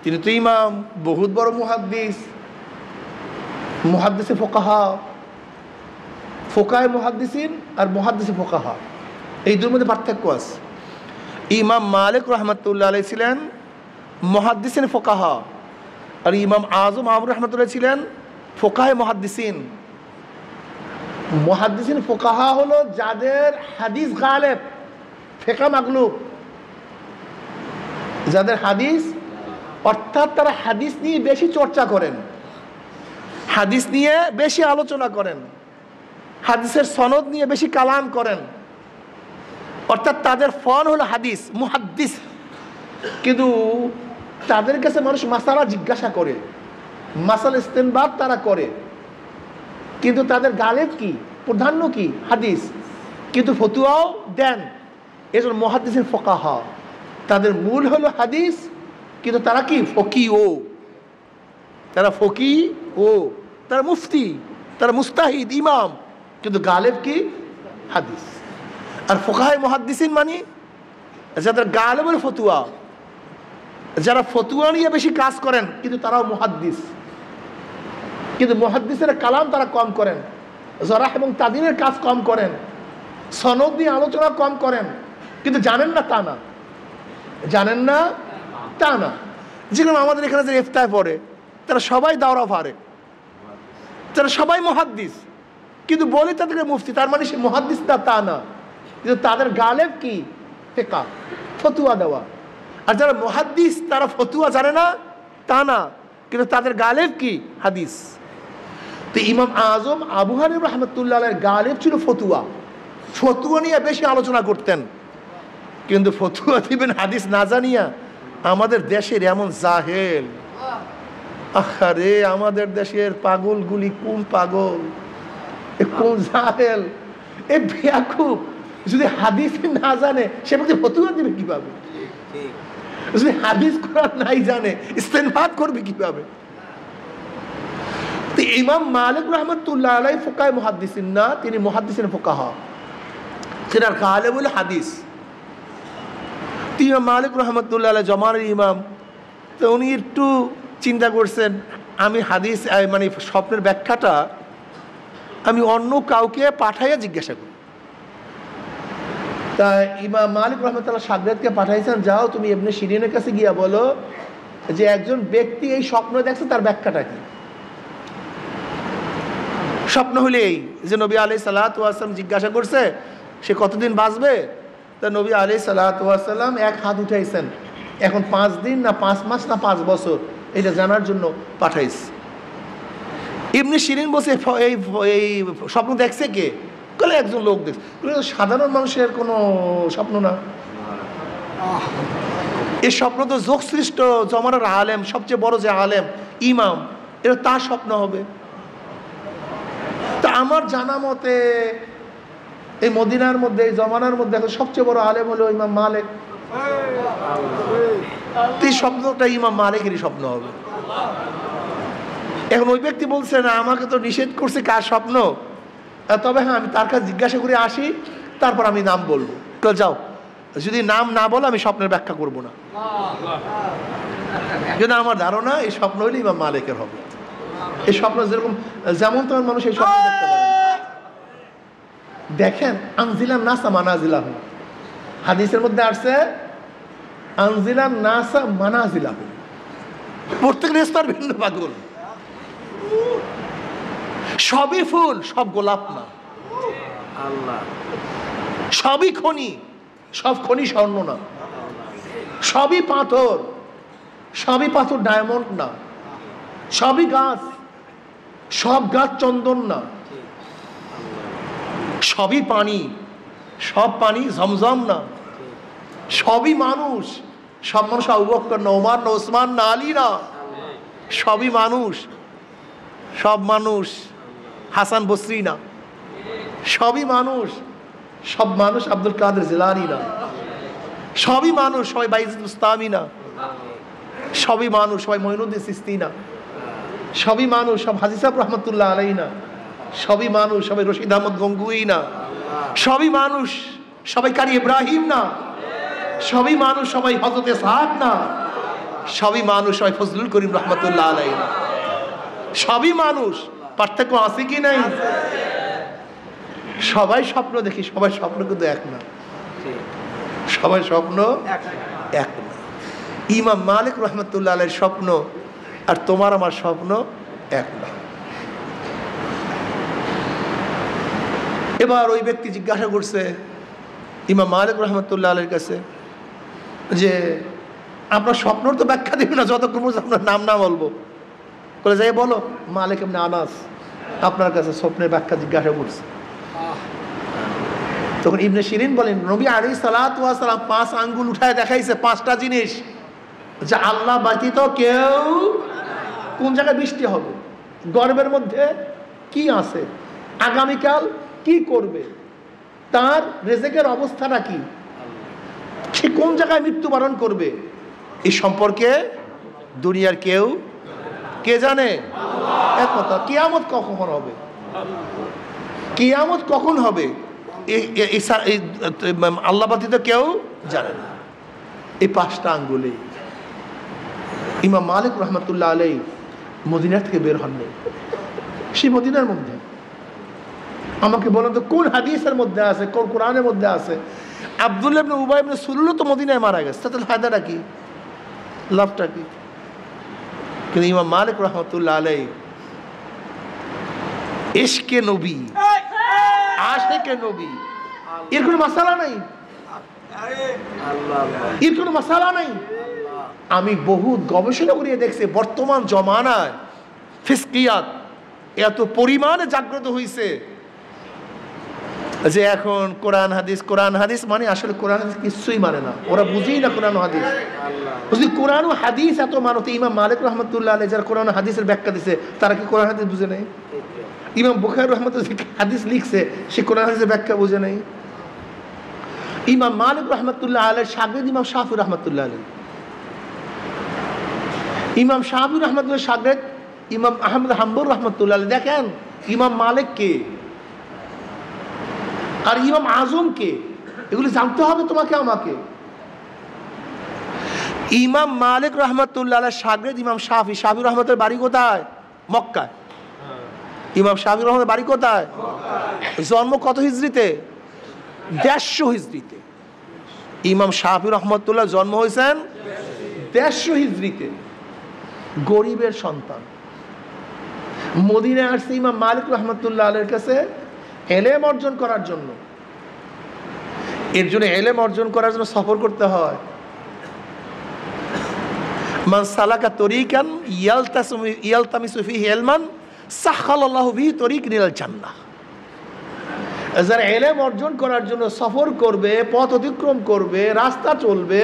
তিনি তো ইমাম, বহুত বড় মুহাদ্দিস, মুহাদ্দিসে ফুকাহা, ফুকায়ে মুহাদ্দিসিন আর মুহাদ্দিসে ফুকাহা, এই দুটোর মধ্যে পার্থক্য আছে। ইমাম মালিক রহমতুল্লাহ আলাইহি ছিলেন মুহাদ্দিসিন ফুকাহা, আর ইমাম আজম আহমদ রহমতুল্লাহ ছিলেন ফুকাহে মুহাদ্দিসিন। মুহাদ্দিসিন ফুকাহা হলো যাদের হাদিস গালেব, ফিকহ মাগলুব, যাদের হাদিস, অর্থাৎ তারা হাদিস নিয়ে বেশি চর্চা করেন, হাদিস নিয়ে বেশি আলোচনা করেন, হাদিসের সনদ নিয়ে বেশি কালাম করেন, অর্থাৎ তাদের ফন হলো হাদিস, মুহাদ্দিস। কিন্তু তাদের কাছে মানুষ মাসালা জিজ্ঞাসা করে, মাসাল ইস্তেনবাত তারা করে, কিন্তু তাদের গালেব কি, প্রাধান্য কি? হাদিস। কিন্তু ফতুয়াও দেন। এজন্য মুহাদ্দিসিন ফুকাহা, তাদের মূল হলো হাদিস, কিন্তু তারা কি? ফকিহ। তারা ফকিহ, তারা মুফতি, তারা মুস্তাহিদ, ইমাম, কিন্তু গালেব কি? হাদিস। আর ফুকাহে মুহাদ্দিসিন মানে যাদের গালেব হলো ফতুয়া, যারা ফতুয়া নিয়ে বেশি কাজ করেন, কিন্তু তারাও মুহাদ্দিস, কিন্তু মুহাদ্দিসের কালাম তারা কম করেন, জরাহ এবং তাদিনের কাজ কম করেন, সনদ নিয়ে আলোচনা কম করেন, কিন্তু জানেন না তা না, জানেন না তা না। যেগুলো আমাদের এখানে যে ইফতায় পড়ে তারা সবাই দাওরা পারে, তারা সবাই মুহাদ্দিস, কিন্তু বলি তাদেরকে মুফতি, তার মানে সে মুহাদ্দিস না তা না, কিন্তু তাদের গালেব কি? ফিকহ, ফতুয়া দেওয়া। আর যারা মুহাদ্দিস তারা ফতুয়া জানে না তা না, কিন্তু তাদের গালেব কি? হাদিস। তো ইমাম আজম আবু হানিফা রাহমাতুল্লাহ আলাইহির গালেব ছিল ফতুয়া, ফতুয়া নিয়ে বেশি আলোচনা করতেন, কিন্তু ফতুয়া দিবেন হাদিস না জানিয়া। আমাদের দেশের এমন জাহেল, আরে আমাদের দেশের পাগলগুলি কোন পাগল, কোন জাহেল, এ বেয়াকুব, যদি হাদিস না জানে সে বলতে ফতুয়া দিবে কিভাবে? যদি হাদিস কোরআন নাই জানে ইস্তেনবাত করবে কিভাবে? তো ইমাম মালিক রহমতুল্লাহ আলাইহি ফুকাহে মুহাদ্দিসিন না, তিনি মুহাদ্দিসিন ফুকাহা, তিনার গালেব হলো হাদিস। ইমাম মালিক রহমতুল্লাহ আলাইহি জমানের ইমাম, তো উনি একটু চিন্তা করছেন, আমি হাদিস মানে স্বপ্নের ব্যাখ্যাটা আমি অন্য কাউকে পাঠাইয়া জিজ্ঞাসা করি। তা ইমাম মালিক রহমতুল্লাহ শাগরেদকে পাঠাইছেন, যাও তুমি ইবনে শিরিনের কাছে গিয়া বলো যে একজন ব্যক্তি এই স্বপ্ন দেখছে, তার ব্যাখ্যাটা কি। স্বপ্ন হলে এই যে নবী আলাইহিস সালাতু ওয়াস সালাম জিজ্ঞাসা করছে সে কতদিন বাঁচবে। তা নবী আলাইহিস সালাতু ওয়াস সালাম এক হাত উঠাইছেন, এখন 5 দিন না 5 মাস না 5 বছর এটা জানার জন্য পাঠাইছে। ইবনে শিরিন বলছে এই স্বপ্ন দেখছে কে? বলে একজন লোক দেখছে। সাধারণ মানুষের কোনো স্বপ্ন না, এই স্বপ্ন তো যোগসৃষ্ট জমানার আলেম, সবচেয়ে বড় যে আলেম ইমাম, এটা তার স্বপ্ন হবে। তা আমার জানা মতে এই মদিনার মধ্যে, এই জমানার মধ্যে এখন সবচেয়ে বড় আলেম হলো ইমাম মালিক। এই স্বপ্নটা ইমাম মালিকেরই স্বপ্ন হবে। এখন ওই ব্যক্তি বলছে না, আমাকে তো নিষেধ করছে কার স্বপ্ন, তবে হ্যাঁ আমি তার কাছে জিজ্ঞাসা করে আসি, তারপর আমি নাম বলবো। তো যাও, যদি নাম না বলো আমি স্বপ্নের ব্যাখ্যা করব না। কিন্তু আমার ধারণা এই স্বপ্ন হলে ইমাম মালিকের হবে। এই স্বপ্ন যেরকম যেমন তেমন মানুষ এই স্বপ্ন দেখতে পারে। দেখেন আনজিলান নাসা মানাজিলাহু, হাদিসের মধ্যে আসছে আনজিলান নাসা মানাজিলাহু, প্রত্যেকের স্তর ভিন্ন পাগল। সবই ফুল, সব গোলাপ না। সবই খনি, সব খনি স্বর্ণ না। সবই পাথর, সবই পাথর ডায়মন্ড না। সবই গাছ, সব গাছ চন্দন না। সবই পানি, সব পানি জমজম না। সবই মানুষ, সব মানুষ আবু বকর না, ওমর না, ওসমান না, আলী না। সবই মানুষ, সব মানুষ হাসান বসরি না। সবই মানুষ, সব মানুষ আব্দুল কাদের জিলানী না। সবই মানুষ, সবাই বাইজিদ বুস্তামি না। সবই মানুষ, সবাই মঈনুদ্দিন চিশতি না। সবই মানুষ, সব হাজী সাহেব রহমতুল্লাহ আলাইহি না। সবই মানুষ, সবাই রশিদ আহমদ গঙ্গুই না। সবই মানুষ, সবাই কারি ইব্রাহিম না। সবই মানুষ, সবাই হযরত ইসহাক না। সবই মানুষ, সবাই ফজলুল করিম রহমতুল্লাহ আলাইহি না। সবই মানুষ, পার্থক্য আছে কি নাই? সবাই স্বপ্ন দেখি, সবাই স্বপ্ন কিন্তু এক না। সবাই স্বপ্ন এক না। ইমাম মালিক রহমতুল্লাহ আলাইহির স্বপ্ন আর তোমার আমার স্বপ্ন এক না। এবার ওই ব্যক্তি জিজ্ঞাসা করছে ইমাম মালিক রহমতুল্লাহ আলাইহির কাছে যে আপনার স্বপ্নর তো ব্যাখ্যা দিবে না যতক্ষণ আপনার নাম না বলবো। বলে যাই বলো মালিক ইবনে আনাস আপনার কাছে স্বপ্নের ব্যাখ্যা জিজ্ঞাসা করছে। তখন ইবনে শিরিন বলেন নবী আলাইহিস সালাতু ওয়াস সালাম 5 আঙ্গুল উঠায় দেখাইছে 5টা জিনিস, যে আল্লাহ ব্যতীত কেউ, কোন জায়গায় বৃষ্টি হবে, গর্ভের মধ্যে কি আছে, আগামীকাল কি করবে, তার রিজিকের অবস্থাটা কি, সে কোন জায়গায় মৃত্যুবরণ করবে, এই সম্পর্কে দুনিয়ার কেউ কে জানে? এক কথা, কিয়ামত কখন হবে, কিয়ামত কখন হবে আল্লাহ ব্যতীত কেউ জানে না। এই 5টা আঙ্গুলে ইমাম মালিক রহমতুল্লাহ আলাইহি মদিনা থেকে বের হননি। সেই মদিনার মধ্যে আমাকে বলেন তো কোন হাদিসের মধ্যে আছে, কোন কোরআনের মধ্যে আছে আব্দুল্লাহ ইবনে উবাই ইবনে সুলুল তো মদিনায় মারা গেছে, তাতে ফায়দাটা কি, লাভটা কি? কিন্তু ইমাম মালিক রহমতুল্লাহ আলাইহি ইশকে নবী, আশিকে নবী, এর কোনো মাসালা নাই, এর কোনো মাসালা নাই। আমি বহুত গবেষণা করিয়ে দেখছি বর্তমান জমানায় ফিসকিয়াত এত পরিমাণে জাগ্রত হয়েছে যে এখন কোরআন হাদিস মানে আসলে কোরআন হাদিস কিছুই মানে না, ওরা বুঝেই না কোরআন হাদিস। যদি কোরআন ও হাদিস এত মানতে ইমাম মালিক রহমতুল্লাহ আলাইহি যারা কোরআন হাদিসের ব্যাখ্যা দিছে তারা কি কোরআন হাদিস বুঝে নাই? ইমাম বুখারী রহমতুল্লাহ হাদিস লিখছে সে কোরআন হাদিসের ব্যাখ্যা বুঝে নাই? ইমাম মালিক রহমতুল্লাহ আলাইহির শাগির্দ ইমাম শাফি রহমতুল্লাহ আলাইহি, ইমাম শাফি রহমতুল্লাহ শাগির্দ ইমাম আহমদ হাম্বল রহমতুল্লাহ আলাইহি। দেখেন ইমাম মালিক কে আর ইমাম আজম কে, এগুলি জানতে হবে তোমাকে আমাকে। ইমাম মালিক রহমতুল্লাহ আলাইহির শাগির্দ ইমাম শাফি, শাফি রহমতুল্লাহ বাড়ি কোথায়? মক্কায়। ইমাম শাফি রহমাতুল্লাহ বাড়ি কোথায়? জন্ম কত হিজরিতে? 150 হিজরিতে। ইমাম শাফি রহমাতুল্লাহ জন্ম হয়েছেন 150 হিজরিতে। গরিবের সন্তান। মদিনায় আসছে ইমাম মালিক রহমাতুল্লাহ আলাইহির কাছে ইলম অর্জন করার জন্য। এর জন্য ইলম অর্জন করার জন্য সফর করতে হয়। মান সালাকা তরিকান ইয়ালতামিসু ফিহি ইলমান সাহহালাল্লাহু বিহি তরিকান ইলাল জান্নাহ। যারা ইলম অর্জন করার জন্য সফর করবে, পথ অতিক্রম করবে, রাস্তা চলবে,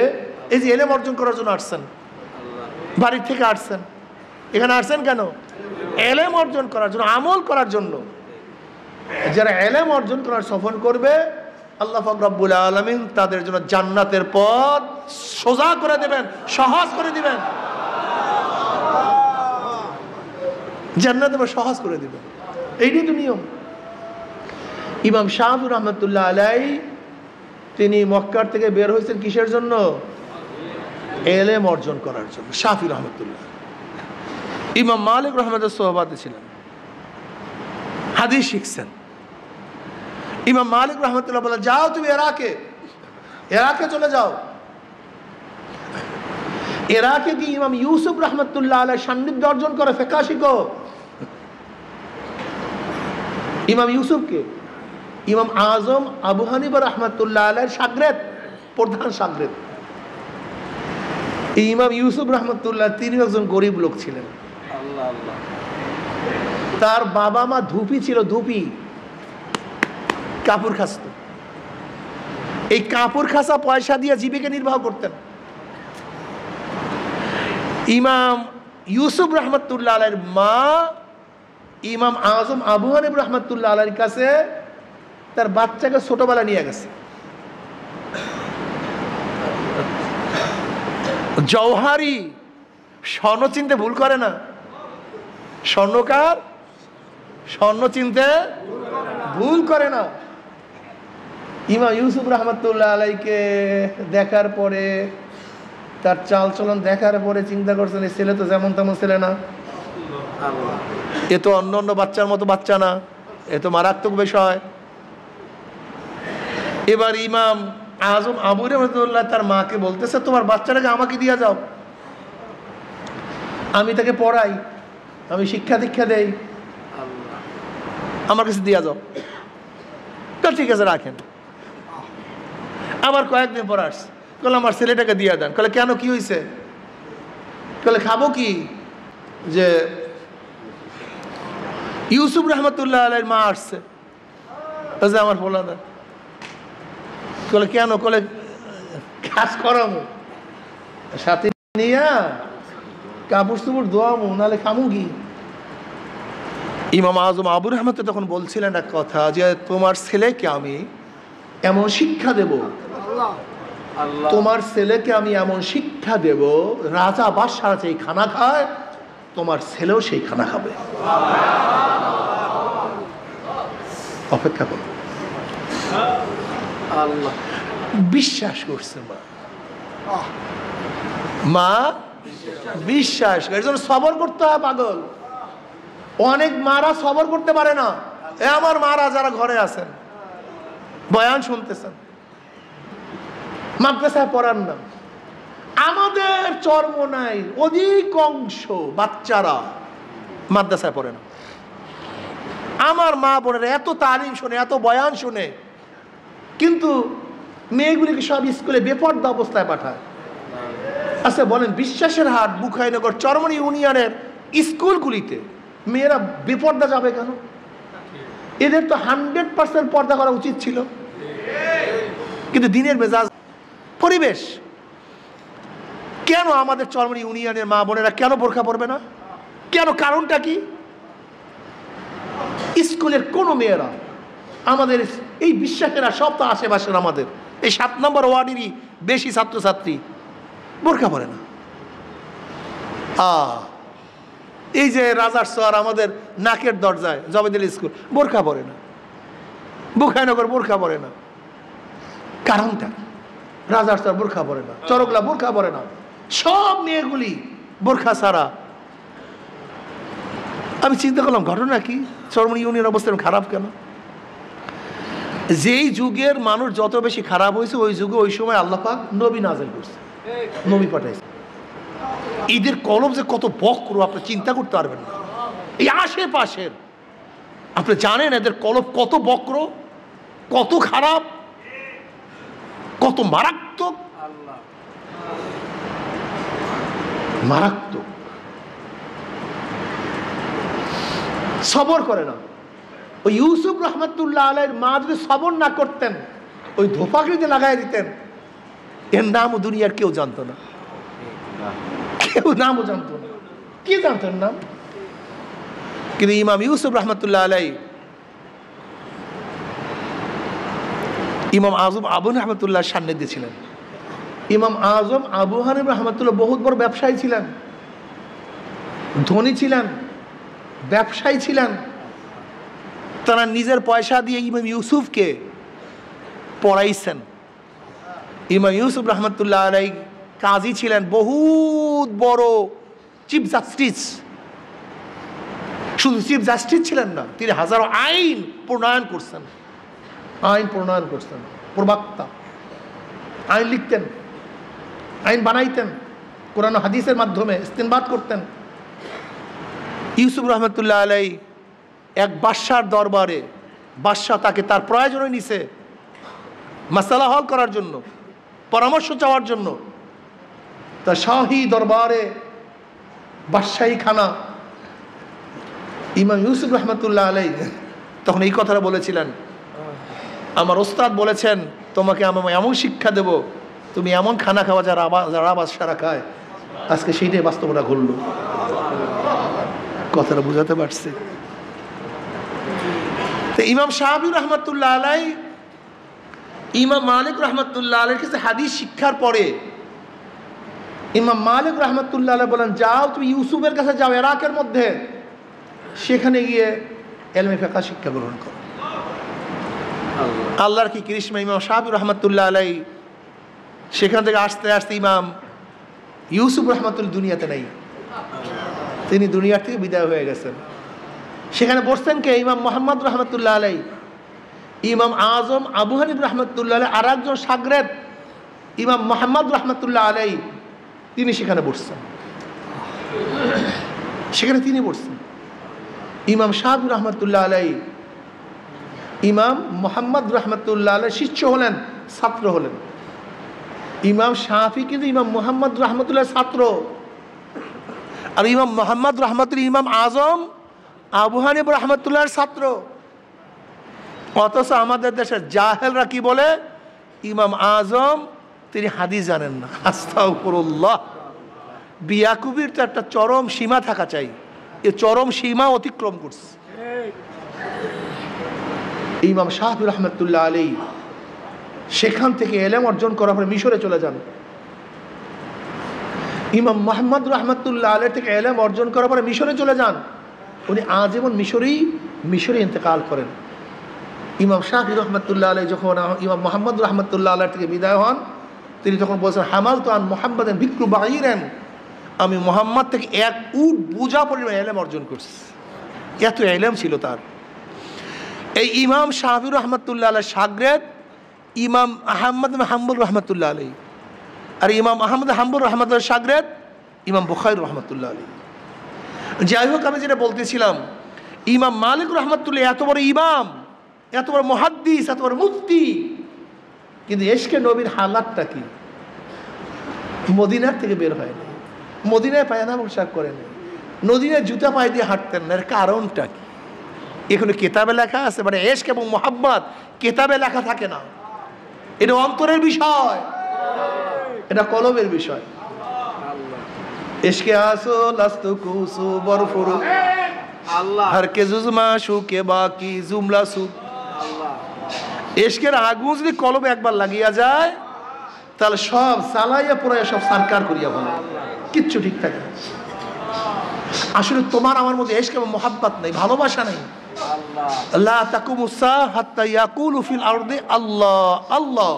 এই যে ইলম অর্জন করার জন্য আসছেন, বাড়ির থেকে আসছেন, এখানে আসছেন কেন? ইলম অর্জন করার জন্য, আমল করার জন্য। যারা ইলম অর্জন করার সফর করবে, আল্লাহ পাক রব্বুল আলামিন তাদের জন্য জান্নাতের পথ সোজা করে দেবেন, সহজ করে দিবেন। জান্নাতের পথ সহজ করে দিবেন, এইটাই তো নিয়ম। ইমাম শাফি রহমাতুল্লাহ আলাইহি তিনি মক্কার থেকে বের হয়েছেন কিসের জন্য? ইলম অর্জন করার জন্য। শাফি রহমাতুল্লাহ। ইমাম মালিক রহমাতুল্লাহ সোহবাতে ছিলেন, হাদিস শিখছেন। ইমাম মালিক রহমাতুল্লাহ বলে, যাও তুমি ইরাকে চলে যাও। ইরাকে কি ইমাম ইউসুফ রহমাতুল্লাহ আলাইহি সান্নিধ্য অর্জন করে ফিকহ শিখো। ইমাম ইউসুফকে ইমাম আজম আবু হানিফা রহমাতুল্লাহ আলাইহির শাগরেদ, প্রধান শাগরেদ। ইমাম ইউসুফ রহমাতুল্লাহ তিনি একজন গরিব লোক ছিলেন। তার বাবা মা ধুপি ছিল, ধুপি, কাপড় খাসত। এই কাপড় খাসা পয়সা দিয়ে জীবিকা নির্বাহ করতেন। ইমাম ইউসুফ রহমাতুল্লাহ আলাইহির মা ইমাম আজম আবু হানিফা রহমাতুল্লাহ আলাইহির কাছে তার বাচ্চাকে ছোটবেলা নিয়ে গেছে। জওহারি স্বর্ণ চিনতে ভুল করে না। স্বর্ণকার স্বর্ণ চিনতে ভুল করে না। ইমাম ইউসুফ রহমাতুল্লাহ আলাইহিকে দেখার পরে, তার চালচলন দেখার পরে চিন্তা করছেন, এই ছেলে তো যেমন তেমন ছেলে না, এ তো অন্য অন্য বাচ্চার মতো বাচ্চা না, এ তো মারাত্মক বিষয়। এবার ইমাম আজম আবু রহমাতুল্লাহ তার মাকে বলতেছে, তোমার বাচ্চাটাকে আমাকে দিয়ে যাও, আমি তাকে পড়াই, আমি শিক্ষা দীক্ষা দেই, আমার কাছে দিয়ে যাও। তো ঠিক আছে, রাখেন। আবার কয়েকদিন পর আসছে, বলে আমার ছেলেটাকে দিয়ে দেন। বলে কেন, কি হয়েছে? বলে খাবো কি? যে ইউসুফ রহমতুল্লাহ আলাইহির মা আসছে, আমার বলা দেন। বলে কেন? বলে কাজ করামো, সাথে নিয়া কাপড় চুপড় ধোয়ামো, নাহলে খামু কি? ইমাম আজম আবু রহমত তখন বলছিলেন এক কথা, যে তোমার ছেলেকে আমি এমন শিক্ষা দেব, তোমার ছেলেকে আমি এমন শিক্ষা দেব, রাজা বাদশাহ যেই খানা খায় তোমার ছেলেও সেই খানা খাবে। অপেক্ষা করো। বিশ্বাস করছে মা বিশ্বাস করে। এর জন্য সবর করতে হয় পাগল। অনেক মারা সবর করতে পারে না। এ আমার মারা যারা ঘরে আছেন, বয়ান শুনতেছেন, মাদ্রাসায় পড়ান না, আমাদের চর্ম নাই, অধিকাংশ বাচ্চারা মাদ্রাসায় পড়ে না। আমার মা বোনেরা এত তালিম শুনে, এত বয়ান শুনে, কিন্তু মেয়েগুলিকে সব স্কুলে বেপর্দা অবস্থায় পাঠায়। আচ্ছা বলেন, বিশ্বাসের হাট বুখাইনগর চরমনি ইউনিয়নের স্কুলগুলিতে মেয়েরা বেপর্দা যাবে কেন? এদের তো 100% পর্দা করা উচিত ছিল। কিন্তু দিনের মেজাজ, পরিবেশ, কেন আমাদের চরমনি ইউনিয়নের মা বোনেরা কেন বোরকা পরবে না? কেন? কারণটা কি? স্কুলের কোন মেয়েরা, আমাদের এই বিশ্বাসেরা সব তো আশেপাশের, আমাদের এই 7 নম্বর ওয়ার্ডেরই বেশি ছাত্রছাত্রী বোরকা পরে না। এই যে রাজার সোয়ার আমাদের নাকের দরজায় জবেদিল স্কুল, বোরকা পরে না। বুখাইনগর বোরকা পরে না। কারণটা কি? রাজার সোয়ার বোরকা পরে না, চরকলা বোরকা পরে না, সব মেয়েগুলি বোরকা ছাড়া। আমি চিন্তা করলাম ঘটনা কি, চরমনাই ইউনিয়নের অবস্থা খারাপ কেন? যেই যুগের মানুষ যত বেশি খারাপ হয়েছে ওই যুগে ওই সময় আল্লাহ পাক নবী নাযিল করছে, নবী পাঠাইছে। এদের কলম যে কত বক্র আপনি চিন্তা করতে পারবেন না। এই আশেপাশের আপনি জানেন এদের কলম কত বক্র, কত খারাপ, কত মারাত্মক, মারাত্মক। সবর করে না। ওই ইউসুফ রহমতুল্লাহ আলাইহির মা যদি সবর না করতেন, ওই ধোপাকড়িতে লাগাই দিতেন, এর নামও দুনিয়ার কেউ জানতো না, কেউ নামও জানতো না। কি জানতেন নাম? কিন্তু ইমাম ইউসুফ রহমতুল্লাহ আলাইহি, ইমাম আজম আবু রহমতুল্লাহ সান্নিধ্যে ছিলেন। ইমাম আজম আবু হানিফা রহমতুল্লাহ বহুত বড় ব্যবসায়ী ছিলেন, ধনী ছিলেন, ব্যবসায়ী ছিলেন। তারা নিজের পয়সা দিয়ে ইমাম ইউসুফকে পড়াইছেন। ইমাম ইউসুফ রহমতুল্লাহ আলাইহি কাজী ছিলেন, বহুত বড় চিফ জাস্টিস। শুধু চিফ জাস্টিস ছিলেন না, তিনি হাজারো আইন প্রণয়ন করছেন, আইন প্রণয়ন করছেন, প্রবক্তা। আইন লিখতেন, আইন বানাইতেন, কোরআন হাদিসের মাধ্যমে ইস্তেনবাত করতেন। ইউসুফ রহমতুল্লাহ আলাইহি এক বাদশার দরবারে, বাদশাহ তাকে তার প্রয়োজনে নিছে মাসালা হল করার জন্য, পরামর্শ চাওয়ার জন্য। তার শাহী দরবারে, বাদশাহী খানা, ইমাম ইউসুফ রহমতুল্লাহ আলাইহি তখন এই কথাটা বলেছিলেন, আমার ওস্তাদ বলেছেন তোমাকে আমি এমন শিক্ষা দেব, তুমি এমন খানা খাওয়া যারা বাদশারা খায়। আজকে সেইটাই বাস্তবতা ঘটল। কথাটা বুঝাতে পারছি? তো ইমাম শাফি রহমতুল্লাহ আলাইহি ইমাম মালিক রহমতুল্লাহ আলাইহির কাছে হাদিস শিক্ষার পরে ইমাম মালিক রহমতুল্লাহ আলাইহি বলেন, যাও তুমি ইউসুফের কাছে যাও ইরাকের মধ্যে, সেখানে গিয়ে ইলমে ফিকহ শিক্ষা গ্রহণ করো। আল্লাহর কি করিশ্মা, ইমাম শাফি রহমতুল্লাহ আলাইহি সেখান থেকে আসতে আসতে ইমাম ইউসুফ রহমতুল্লাহ দুনিয়াতে নেই, তিনি দুনিয়ার থেকে বিদায় হয়ে গেছেন। সেখানে বসতেন কে? ইমাম মোহাম্মদ রহমতুল্লাহ আলাইহি, ইমাম আজম আবু হানিফা রহমতুল্লাহ আলাইহি, আর একজন শাগরেদ ইমাম মোহাম্মদ রহমতুল্লাহ আলাইহি, তিনি সেখানে বসছেন, সেখানে তিনি বসছেন। ইমাম শাফি রহমতুল্লাহ আলাইহি ইমাম মোহাম্মদ রহমতুল্লাহ আলাইহি শিষ্য হলেন, ছাত্র হলেন। ইমাম শাফি কিন্তু ইমাম মোহাম্মদ রহমতুল্লাহ ছাত্র, আর ইমাম মোহাম্মদ রহমতুল্লাহ ইমাম আজম আবু হানিফা রহমতুল্লাহর ছাত্র। অথচ আমাদের দেশের জাহেলরা কি বলে? ইমাম আজম তিনি হাদিস জানেন না। আস্তাগফিরুল্লাহ। বিয়াকুবির তো একটা চরম সীমা থাকা চাই, এ চরম সীমা অতিক্রম করছে। ইমাম শাফি রহমতুল্লাহ আলাইহি সেখান থেকে এলেম অর্জন করার পরে মিশরে চলে যান। ইমাম মোহাম্মদ রহমতুল্লাহ আলাইহি থেকে এলেম অর্জন করার পরে মিশরে চলে যান। উনি আজীবন মিশরে ইন্তেকাল করেন। ইমাম শাফি রহমতুল্লাহ আলাইহি যখন ইমাম মোহাম্মদ রহমতুল্লাহ আলাইহি থেকে বিদায় হন, তিনি তখন বলছেন, হামালতু আন মুহাম্মাদিন বিকরু বাঈরান, আমি মোহাম্মদ থেকে এক উট বোঝা পরিমাণ এলেম অর্জন করছি। এত এলেম ছিল তার। এই ইমাম শাফি রহমতুল্লাহ আলাইহি শাগরেদ ইমাম আহমদ হাম্বল রহমতুল্লাহ আলাইহি, আর ইমাম আহমদ হাম্বল রহমতুল্লাহ শাগরেদ ইমাম বুখারী রহমতুল্লাহ আলাইহি। যাই হোক, আমি যেটা বলতেছিলাম, ইমাম মালিক রহমতুল্লাহ এত বড় ইমাম, এত বড় মুহাদ্দিস, এত বড় মুফতি, কিন্তু এশকে নবীর হালাতটা কি? মদিনার থেকে বের হয়নি, মদিনায় পায়না পোশাক করেন, নদীনে জুতা পায়ে দিয়ে হাঁটতেন না। এর কারণটা কি? এখানে কেতাবে লেখা আছে, মানে এশক এবং মোহাব্বত কেতাবে লেখা থাকে না, এটা অন্তরের বিষয়, এটা কলবের বিষয়। এশকে আসল আস্তু কুসু বরফুরু আল্লাহ হর কে জুজমা শুকে বাকি জুমলা সু। এশকের আগুন যদি কলবে একবার লাগিয়া যায়, তাহলে সব চালাইয়া পুরাইয়া সব সারকার করিয়া বলে, কিচ্ছু ঠিক থাকে না। আসলে তোমার আমার মধ্যে এশক এবং মোহাব্বত নেই, ভালোবাসা নেই। লা তাকুমুস সাআ হাত্তা ইয়াকুলু ফিল আরদি আল্লাহ আল্লাহ।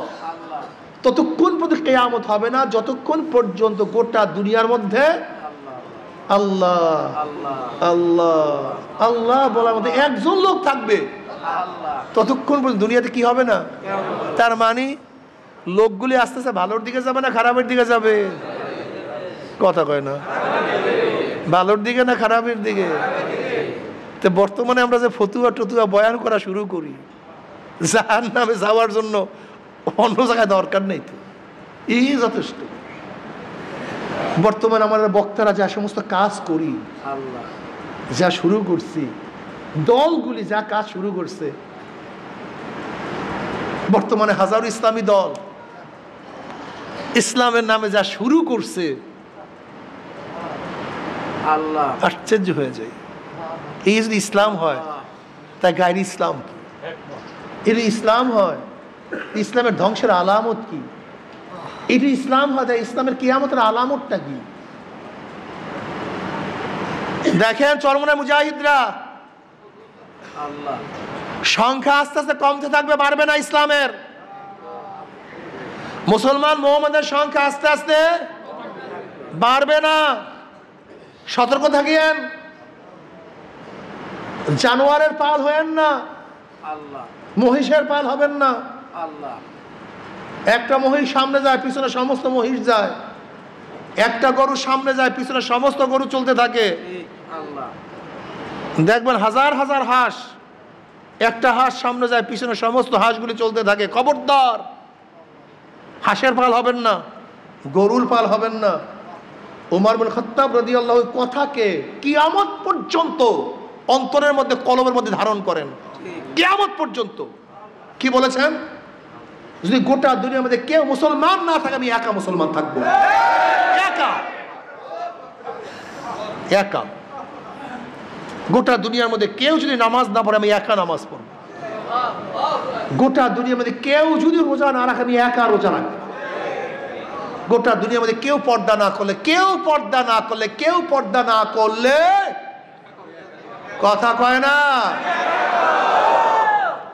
ততক্ষণ পর্যন্ত কিয়ামত হবে না যতক্ষণ পর্যন্ত গোটা দুনিয়ার মধ্যে আল্লাহ আল্লাহ আল্লাহ বলার মধ্যে একজন লোক থাকবে, ততক্ষণ পর্যন্ত দুনিয়াতে কি হবে না। তার মানে লোকগুলি আস্তে আস্তে ভালোর দিকে যাবে না খারাপের দিকে যাবে? কথা কয় না, ভালোর দিকে না খারাপের দিকে? তো বর্তমানে আমরা যে ফতুয়া টতুয়া বয়ান করা শুরু করি, জাহান্নামে যাওয়ার জন্য অন্য জায়গায় দরকার নেই, তো এই যথেষ্ট। বর্তমানে আমাদের বক্তারা যা সমস্ত কাজ করি, যা শুরু করছি, দলগুলি যা কাজ শুরু করছে, বর্তমানে হাজারো ইসলামী দল ইসলামের নামে যা শুরু করছে, আল্লাহ আশ্চর্য হয়ে যায়। এই যদি ইসলাম হয়, তা গায়ের ইসলাম কি? এটি ইসলাম হয়, ইসলামের ধ্বংসের আলামত কি? এটি ইসলাম হয়, তাই ইসলামের কিয়ামতের আলামতটা কি? দেখেন চরমনায় মুজাহিদরা সংখ্যা আস্তে আস্তে কমতে থাকবে, বাড়বে না। ইসলামের মুসলমান মোহাম্মদের সংখ্যা আস্তে আস্তে বাড়বে না। সতর্ক থাকিয়েন, জানোয়ারের পাল হয়েন না, মহিষের পাল হবেন না। একটা মহিষ সামনে যায়, পিছনে সমস্ত মহিষ যায়। একটা গরু সামনে যায়, পিছনে সমস্ত গরু চলতে থাকে। দেখবেন হাজার হাজার হাঁস, একটা হাঁস সামনে যায়, পিছনে সমস্ত হাঁসগুলি চলতে থাকে। খবরদার, হাঁসের পাল হবেন না, গরুর পাল হবেন না। ওমর বিন খাত্তাব রাদিয়াল্লাহু আনহু কথাকে কিয়ামত পর্যন্ত অন্তরের মধ্যে, কলমের মধ্যে ধারণ করেন। কিয়ামত পর্যন্ত কি বলেছেন? যদি গোটা দুনিয়ার মধ্যে কেউ মুসলমান না থাকে, আমি একা মুসলমান থাকবো। একা একা গোটা দুনিয়ার মধ্যে কেউ যদি নামাজ না পড়ে, আমি একা নামাজ পড়বো। গোটা দুনিয়ার মধ্যে কেউ যদি রোজা না রাখে, আমি একা রোজা রাখবো। গোটা দুনিয়ার মধ্যে কেউ পর্দা না করলে, কথা কয় না,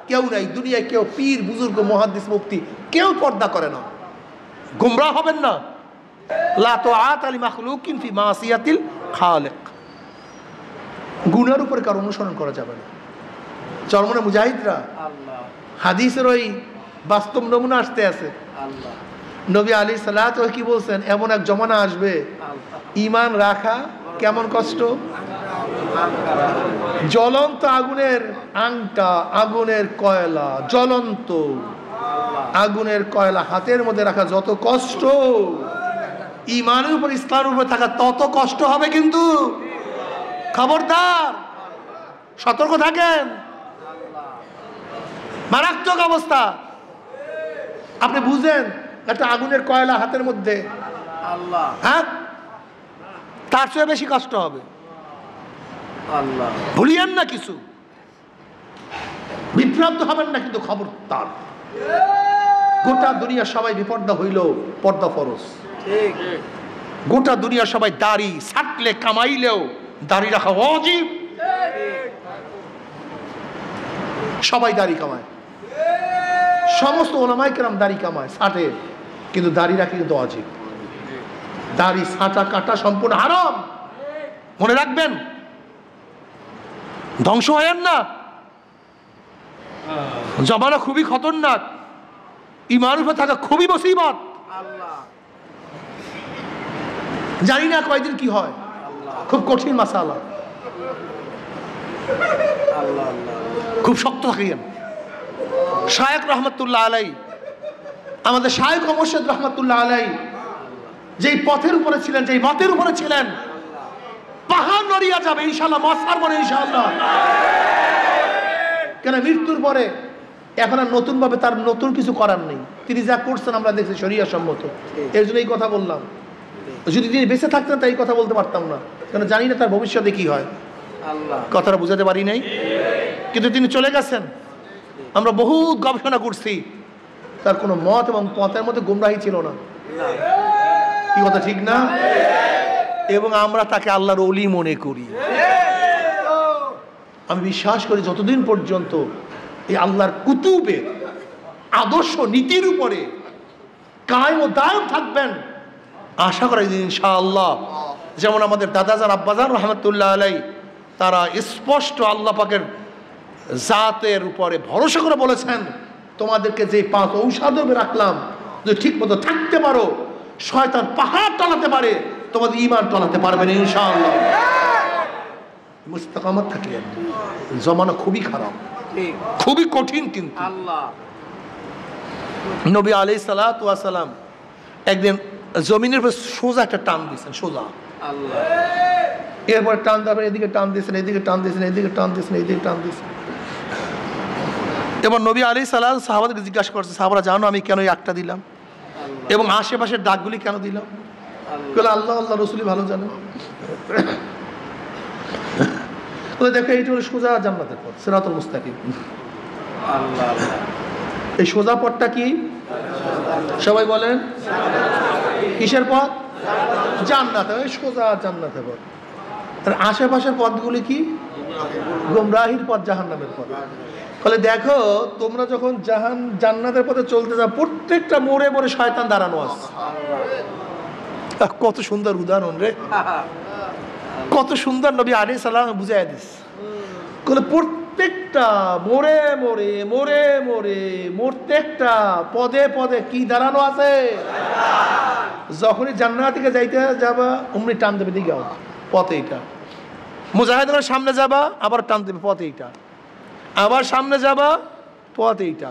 কেউ নাই দুনিয়ায়, কেউ পীর বুজুর্গ মুহাদ্দিস মুফতি কেউ পর্দা করে না। গুমরাহ হবেন না। লা তাআতা লি মাখলুকিন ফি মাসিয়াতিল খালিক। গুনার উপরে কারো অনুসরণ করা যাবে না। চরমনে মুজাহিদরা হাদিসের ওই বাস্তব নমুনা আসতে আছে। নবী আলী সাল্লাল্লাহু আলাইহি কি বলছেন? এমন এক জমানা আসবে, ঈমান রাখা কেমন কষ্ট। জ্বলন্ত আগুনের আংটা, আগুনের কয়লা, জ্বলন্ত আগুনের কয়লা হাতের মধ্যে রাখা যত কষ্ট, ঈমানের উপর, ইসলামের উপর থাকা তত কষ্ট হবে। কিন্তু খবরদার, সতর্ক থাকেন, মারাত্মক অবস্থা। আপনি বুঝেন একটা আগুনের কয়লা হাতের মধ্যে, হ্যাঁ, তার চেয়ে বেশি কষ্ট হবে। ভুলিয়েন না কিছু, বিভ্রান্ত হবেন না, কিন্তু খবরদার, গোটা দুনিয়া সবাই বিপর্দা হইল, পর্দা ফরজ। গোটা দুনিয়া সবাই দাড়ি ছাটলে কামাইলেও দাড়ি রাখা ওয়াজিব। সবাই দাড়ি কামায়, সমস্ত ওলামায়ে কেরাম দাড়ি কামায়, ছাটে, কিন্তু দাড়ি রাখা কিন্তু ওয়াজিব। দাড়ি ছাটা কাটা সম্পূর্ণ হারাম, মনে রাখবেন। ধ্বংস হয়েন না, জমানা খুবই খতরনাক, ঈমানের উপর থাকা খুবই মুসিবত। জানি না কয়দিন কি হয়, খুব কঠিন মাসালা, খুব শক্ত থাকেন। শায়েখ রহমতুল্লাহ আলাই, আমাদের শায়েখ মুর্শিদ রহমতুল্লাহ আলাই যেই পথের উপরে ছিলেন, যেই মতের উপরে ছিলেন, পাহাড় নড়িয়া যাবে ইনশাআল্লাহ, মশার পরে ইনশাআল্লাহ। কেন মৃত্যুর পরে এখন আর নতুন ভাবে তার নতুন কিছু করার নেই। তিনি যা করছেন আমরা দেখছি শরিয়া সম্মত, এর জন্য এই কথা বললাম। যদি তিনি বেঁচে থাকতেন তাই কথা বলতে পারতাম না, কারণ জানি না তার ভবিষ্যতে কি হয়। কথাটা বুঝাতে পারি নাই, কিন্তু তিনি চলে গেছেন। আমরা বহুত গবেষণা করছি, তার কোনো মত এবং পথের মধ্যে গুমরাহি ছিল না। কি কথা ঠিক না? এবং আমরা তাকে আল্লাহর ওলি মনে করি। আমি বিশ্বাস করি যতদিন পর্যন্ত এই আল্লাহর কুতুবের আদর্শ নীতির উপরে কায়েম ও দায়েম থাকবেন, আশা করি ইনশাআল্লাহ যেমন আমাদের দাদাজান আব্বাজান রহমতুল্লাহ আলাই তারা স্পষ্ট আল্লাহ পাকের জাতের উপরে ভরসা করে বলেছেন, তোমাদেরকে যে 5 ঔষধ রাখলাম যদি ঠিক মতো থাকতে পারো, শয়তান পাহাড় টলাতে পারে, তোমাদের ঈমান টলাতে পারবে না ইনশাআল্লাহ। মুস্তাকামাত থাকলে জমানা খুবই খারাপ, খুবই কঠিন। কিন্তু নবী আলাইহিস সালাতু ওয়াস সালাম একদিন জমিনের উপর সোজা একটা টান দিয়েছেন, সোজা। এরপরে টান দেওয়ার এদিকে টান দিয়েছেন, এদিকে টান দিয়েছেন, এদিকে টান দিয়েছেন, এদিকে টান দিয়েছেন। এবার নবী আলাইহিস সালাম সাহাবাদেরকে জিজ্ঞাসা করছে, সাহাবারা জানো আমি কেন এই একটা দিলাম এবং আশেপাশের দাগগুলি কেন দিলাম? আল্লাহ আল্লাহ রসুলই ভালো জানেন। দেখো এইটা হলো সোজা জান্নাতের পথ, সিরাতুল মুস্তাকিম। এই সোজা পথটা কি? সবাই বলেন কিসের পথ? জান্নাতে, সোজা জান্নাতের পথ। আর আশেপাশের পথগুলি কি? গোমরাহির পথ, জাহান্নামের পথ। ফলে দেখো তোমরা যখন জান্নাতের পথে চলতে যাও, প্রত্যেকটা মোড়ে মোড়ে শয়তান দাঁড়ানো আছে। কত সুন্দর উদাহরণ রে, কত সুন্দর নবী আলাইহিস সালাম বুঝাইয়া দিস। প্রত্যেকটা মোড়ে মোড়ে মোড়ে মোড়ে প্রত্যেকটা পদে পদে কি দাঁড়ানো আছে? যখনই জান্নাতে যাইতে যাবা অমনি টান দেবে, দিকে পথ এইটা। মুজাহিদের সামনে যাবা আবার টান দেবে, পথ এইটা। আবার সামনে যাবা, পথ এইটা।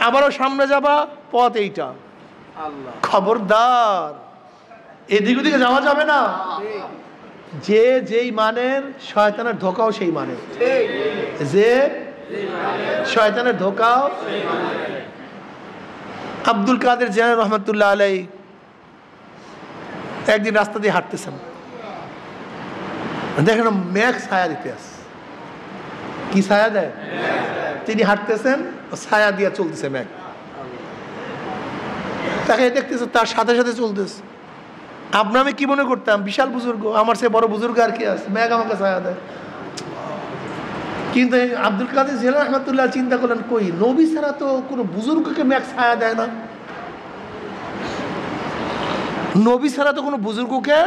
আবারও সামনে যাবা, পথ এইটা। খবরদার এদিক ওদিকে যাওয়া যাবে না। যে যেই মানের শয়তানের ধোকাও সেই মানের, যে শয়তানের ধোকাও। আব্দুল কাদের জিলানী রহমতুল্লাহ আলাই একদিন রাস্তা দিয়ে হাঁটতেছেন, দেখেন মেঘ ছায়া দিতে আসে। কি ছায়া দেয়? তিনি হাঁটতেছেন, ছায়া দিয়ে চলতেছে মেঘ। তাকে দেখতেছে, তার সাথে সাথে চলতেছে। আপনি আমি কি মনে করতাম বিশাল বুজুর্গ, আমার সে বড় বুজুর্গ আর কি আছে, মেঘ আমাকে ছায়া দেয়। কিন্তু আব্দুল কাদের জিলানী রহমতুল্লাহ চিন্তা করলেন, কই নবী ছাড়া তো কোনো বুজুর্গকে মেঘ ছায়া দেয় না, নবী ছাড়া তো কোনো বুজুর্গকে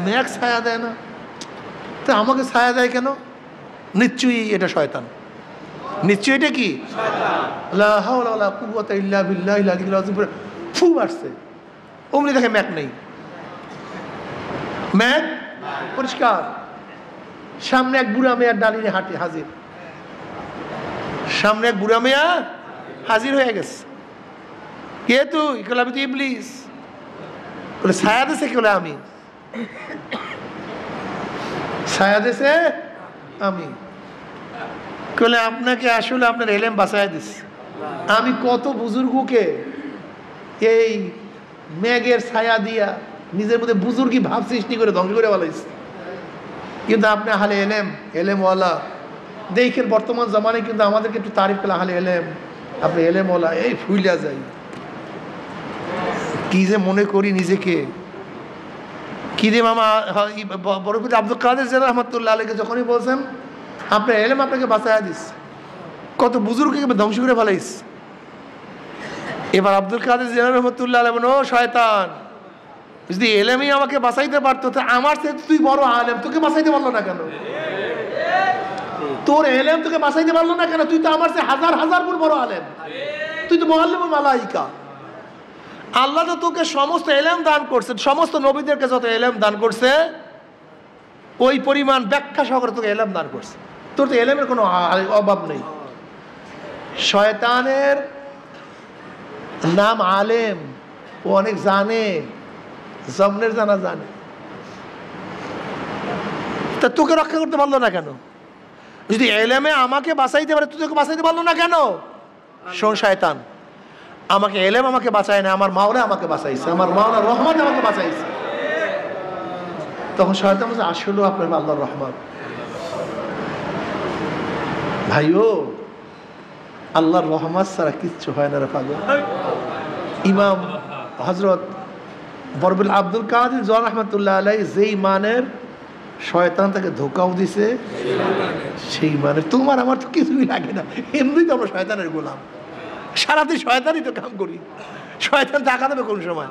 মেঘ ছায়া দেয় না, তা আমাকে ছায়া দেয় কেন? নিশ্চয়ই এটা শয়তান, নিশ্চয়ই এটা কি? লা হাওলা ওয়ালা কুওয়াতা ইল্লা বিল্লাহিল আলিয়্যিল আযীম। ফু মারছে, অমনি দেখে মেঘ নেই, মেঘ পরিষ্কার। সামনে এক বুড়া মেয়ার ডালি নিয়ে হাঁটে হাজির, সামনে এক বুড়া মেয়া হাজির হয়ে গেছে। কে তুই? বলে আমি তো ইবলিস। বলে ছায়া দেশে? কি বলে আমি ছায়া দেশে আমি। বলে আপনাকে আসলে আপনার এলেম বাঁচায় দিস। আমি কত বুজুর্গকে এই মেঘের ছায়া দিয়া নিজের মধ্যে বুজুর্গি ভাব সৃষ্টি করে ধ্বংস করে বলাইছে, কিন্তু আপনি আহলে এলেম, এলেমওয়ালা দেখেন। বর্তমান জামানায় কিন্তু আমাদেরকে একটু তারিফ করলে আহলে এলেম, আপনি এলেমওয়ালা, এই ফুইলা যাই। কি যে মনে করি নিজেকে, কি রে মামা। বরফির আব্দুল কাদের জিলানী রহমতুল্লাহ আলাইহি যখনই বলছেন আপনার এলেম আপনাকে বাঁচাইয়া দিস, কত বুজুর্গকে ধ্বংস করে ফেলাইস। এবার আব্দুল কাদের জিলানী রহমতুল্লাহ আলাইহি বলেন, ও শয়তান, যদি এলেমই আমাকে বাঁচাইতে পারতো, আমার সে তুই বড় আলেম, তোকে বাঁচাইতে পারলো না কেন? তোর এলেম তোকে বাঁচাইতে পারলো না কেন? তুই তো আমার সে হাজার হাজার গুণ বড় আলেম, তুই তো মুআল্লিমুল মালাইকা। আল্লাহ তো তোকে সমস্ত এলেম দান করছে, সমস্ত নবীদেরকে যত এলেম দান করছে ওই পরিমাণ ব্যাখ্যা সহকারে তোকে এলেম দান করছে। তোর তো এলেমের কোনো অভাব নেই। শয়তানের নাম আলেম, ও অনেক জানে, জমনের জানা জানে, তা তোকে রক্ষা করতে পারলো না কেন? যদি এলেমে আমাকে বাঁচাইতে পারে, তুই তোকে বাঁচাইতে পারলো না কেন? শোন শয়তান, আমাকে এলেম আমাকে বাঁচায় না, আমার মাওলা আমাকে বাঁচাইছে, আমার মাওলা রহমান আমাকে বাঁচাইছে। তখন শয়তান বলছে, আসলেও আপনার আল্লাহর রহমান। ভাইও, আল্লাহর রহমত ছাড়া কিচ্ছু হয় না রে পাগল। ইমাম হযরত বরবিল আব্দুল কাদের জিলানী রহমাতুল্লাহ আলাইহি যেই মানের শয়তান তাকে ধোকাও দিছে, সেই মানের তোমার আমার তো কিছুই লাগে না। এমনি তো আমরা শয়তানের গোলাম, সারাদিন শয়তানই তো কাম করি। শয়তান টাকা দেবে কোন সময়?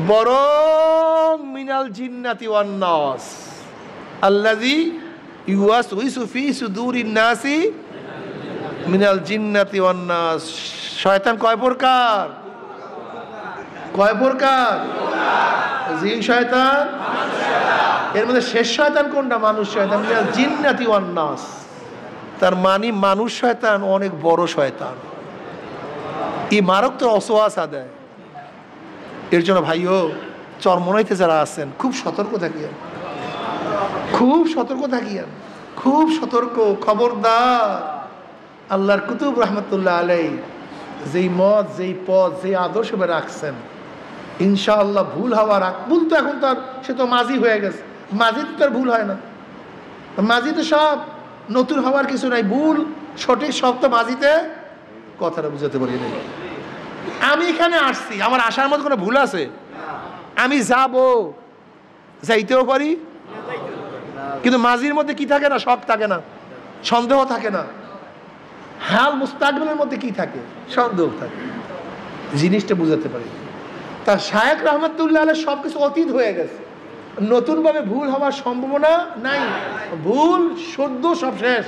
বরং মিনাল জিন্নাতি ওয়ান নাস আল্লাযী ইউওয়াসউইসু ফি সুদুরিন নাসি মিনাল জিন্নাতি ওয়ান নাস। শয়তান কয় প্রকার? কয় প্রকার? জিন শয়তান, এর মধ্যে শেষ শয়তান কোনটা? মানুষ শয়তান। মিনাল জিন্নাতি ওয়ান নাস, তার মানে মানুষ শয়তান অনেক বড় শয়তান। এই মারাত্মক অসওয়াসা দেয়। এর জন্য ভাইও চরমনাইতে যারা আছেন খুব সতর্ক থাকিয়েন, খুব সতর্ক থাকিয়েন, খুব সতর্ক। খবরদার, আল্লাহর কুতুব রহমতুল্লাহ আলাইহি যেই মত, যেই পথ, যেই আদর্শ রাখছেন, ইনশাআল্লাহ ভুল হওয়ার ভুল তো এখন তার, সে তো মাঝি হয়ে গেছে, মাঝি তো তার ভুল হয় না। মাঝি তো সব, নতুন হওয়ার কিছু নাই, ভুল সঠিক সব তো মাঝিতে। কথাটা বুঝাতে পারি নাই। আমি এখানে আসছি, আমার আসার মতো কোনো ভুল আছে? আমি যাব, যাইতেও পারি, কিন্তু মাঝির মধ্যে কি থাকে না? শখ থাকে না, সন্দেহ থাকে না। হাল মুস্তাকবিলের মধ্যে কি থাকে? সন্দেহ থাকে। জিনিসটা বুঝাতে পারি। তার শায়েখ রহমতুল্লাহ আলাইহি সব কিছু অতীত হয়ে গেছে, নতুনভাবে ভুল হওয়ার সম্ভাবনা নাই। ভুল শুদ্ধ সব শেষ,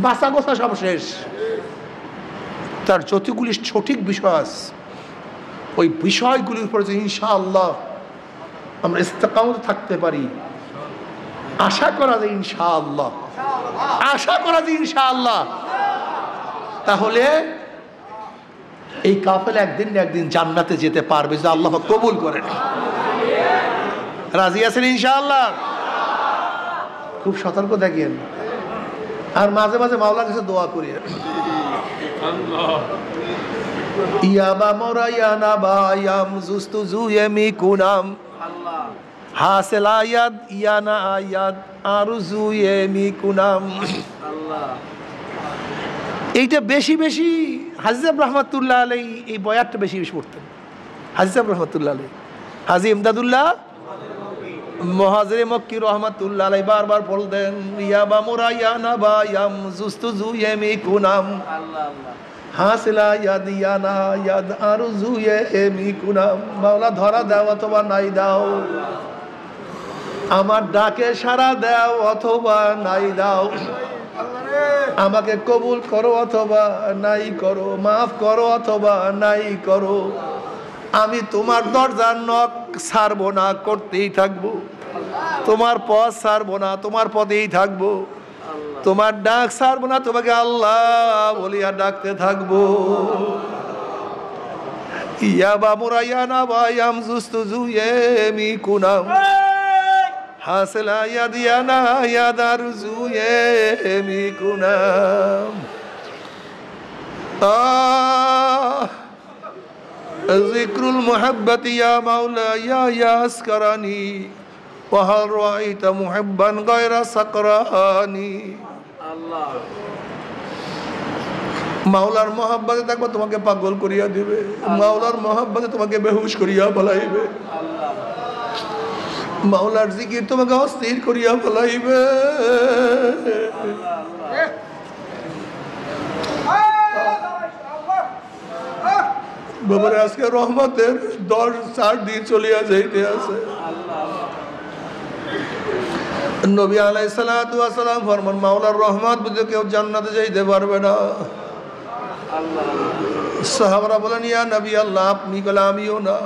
বাঁচা গোছা সব শেষ। তার যতগুলি সঠিক বিষয় আছে, ওই বিষয়গুলির উপরে যে ইনশাআল্লাহ আমরা ইস্তেকামত থাকতে পারি, আশা করা যায় ইনশাআল্লাহ, আশা করা যায় ইনশাআল্লাহ, তাহলে এই কাফেলা একদিন না একদিন জান্নাতে যেতে পারবে, যদি আল্লাহ কবুল করেন। রাজি আছেন ইনশাআল্লাহ? খুব সতর্ক থাকেন, আর মাঝে মাঝে মাওলার কাছে দোয়া করি। ইয়াবা মোরায়ানা বায়াম জুস্তু জুয়েমি কুনাম হাসেল আয়াদ ইয়ানা আয়াদ আরজু এমি কুনাম। এইটা বেশি বেশি হাজী সাহেব রহমতুল্লাহ আলাইহি এই বয়াতটা বেশি বেশি পড়তেন। হাজী সাহেব রহমতুল্লাহ আলাইহি, হাজী ইমদাদুল্লাহ মুহাজিরে মক্কি রহমতুল্লাহ আলাইহি বারবার বলতেন, ইয়াবা মোরায়ানা বায়াম জুস্তু জুয়েমি কুনাম হাসিলা ইয়াদ ইয়ানা ইয়াদ আরজু এমি কুনাম। মাওলা ধরা দাও অথবা নাই দাও, আমার ডাকে সাড়া দাও অথবা নাই দাও, আমাকে কবুল করো অথবা নাই করো, মাফ করো অথবা নাই করো, আমি তোমার দরজার নখ ছাড়বো না, করতেই থাকবো। তোমার পথ ছাড়বো না, তোমার পথেই থাকবো। তোমার ডাক ছাড়বো না, তোমাকে আল্লাহ বলিয়া ডাকতে থাকবো। ইয়াবা মুরায়ানা বায়াম জুস্তু জুয়েমি কুনাম হাসলা ইয়াদিয়ানা ইয়াদার জুয়েমি কুনাম। যিকরুল মুহাব্বতি ইয়া মাওলা ইয়া ইয়াসকারানি ওয়া হাল রাআইতা মুহিব্বান গায়রা সাকরানি। আল্লাহ মাওলার মহব্বতে দেখবো তোমাকে পাগল করিয়া দিবে, মাওলার মহব্বতে তোমাকে বেহুশ করিয়া ফেলাইবে, মাওলার জিকির তোমাকে অস্থির করিয়া ফেলাইবে। বাবারে আজকে রহমতের 10-4 দিন চলিয়া যাইতে আছে। নবী আলাইহিস সালাতু ওয়াস সালাম ফরমান, মাওলার রহমত বুঝে কেউ জান্নাতে যাইতে পারবে না। সাহাবারা বলেন, ইয়া নবী আল্লাহ, আপনি বলে আমিও না,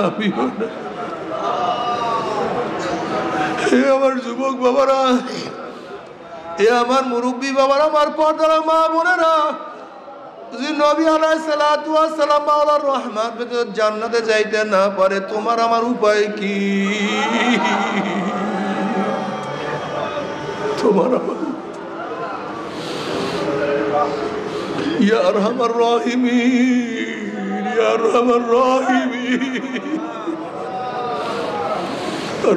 আমিও না। হে আমার যুবক বাবারা, এ আমার মুরব্বী বাবারা, আমার পর্দার মা বোনেরা, যদি নবী আলাইহিস সালাতু ওয়াস সালাম মাওলার রহমত বুঝে জান্নাতে যাইতে না পারে, তোমার আমার উপায় কি? তোমার আমার ইয়া আরহামার রাহিমিন, ইয়া আরহামার রাহিমিন।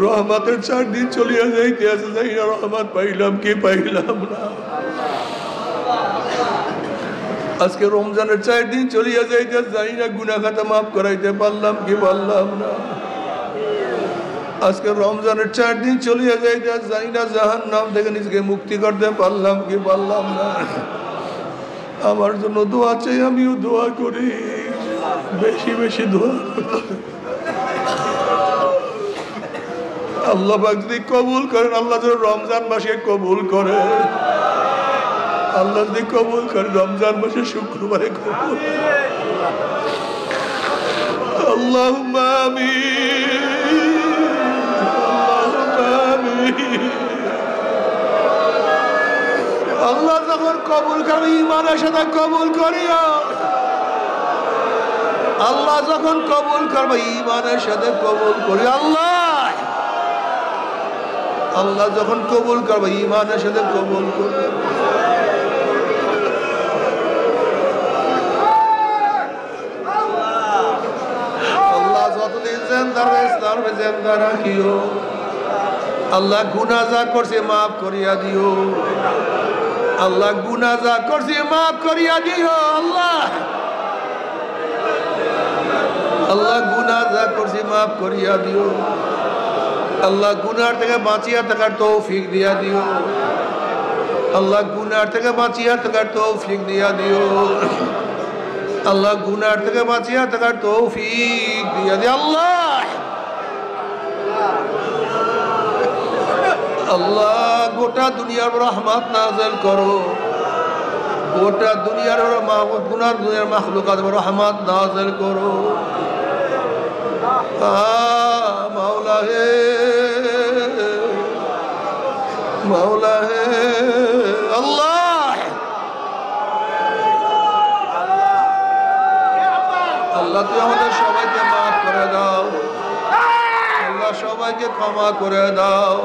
রহমতের 4 দিন চলিয়া যাইতে আছে, যাই না রহমত পাইলাম কি পাইলাম না। আজকে রমজানের 4 দিন চলিয়া যাইতে আছে, যাই না গুনাহ খাতা মাফ করাইতে পারলাম কি পারলাম না। আজকে রমজানের 4 দিন চলিয়া যাইতে আছে, যাই না জাহান্নাম থেকে নিজেকে মুক্তি করতে পারলাম কি পারলাম না। আমার জন্য দোয়া চাই, আমিও দোয়া করি, বেশি বেশি দোয়া করি। আল্লাহ পাক যদি কবুল করেন, আল্লাহ যেন রমজান মাসে কবুল করে, আল্লাহ যদি কবুল করেন রমজান মাসে শুক্রবারে কবুল। আল্লাহুম্মা আমিন, আল্লাহুম্মা আমিন। আল্লাহ যখন কবুল করবে ঈমানের সাথে কবুল করিও, আল্লাহ যখন কবুল করবে ঈমানের সাথে কবুল করি। আল্লাহ আল্লাহ যখন কবুল করবে ঈমানের সাথে কবুল করবে। আল্লাহ যতদিন জিন্দা ইসলামে জিন্দা রাখিও। আল্লাহ গুনাহ যা করছে মাফ করিয়া দিও। আল্লাহ গুনাহ যা করছে মাফ করিয়া দিও। আল্লাহ আল্লাহ গুনাহ যা করছে মাফ করিয়া দিও। আল্লাহ গুনার থেকে বাঁচিয়া থাকার তৌফিক দিয়া দিও। আল্লাহ গুনার থেকে বাঁচিয়া থাকার তৌফিক দিয়া দিও। আল্লাহ গুনার থেকে বাঁচিয়া থাকার তৌফিক দিয়া দিও। আল্লাহ আল্লাহ গোটা দুনিয়ার রহমত নাযিল করো। গোটা দুনিয়ার গুনার দুনিয়ার মাখলুকাত রহমত নাযিল করো। মাওলা হে মাওলা হে আল্লাহ আল্লাহ তুই আমাদের সবাইকে মাফ করে দাও। আল্লাহ সবাইকে ক্ষমা করে দাও।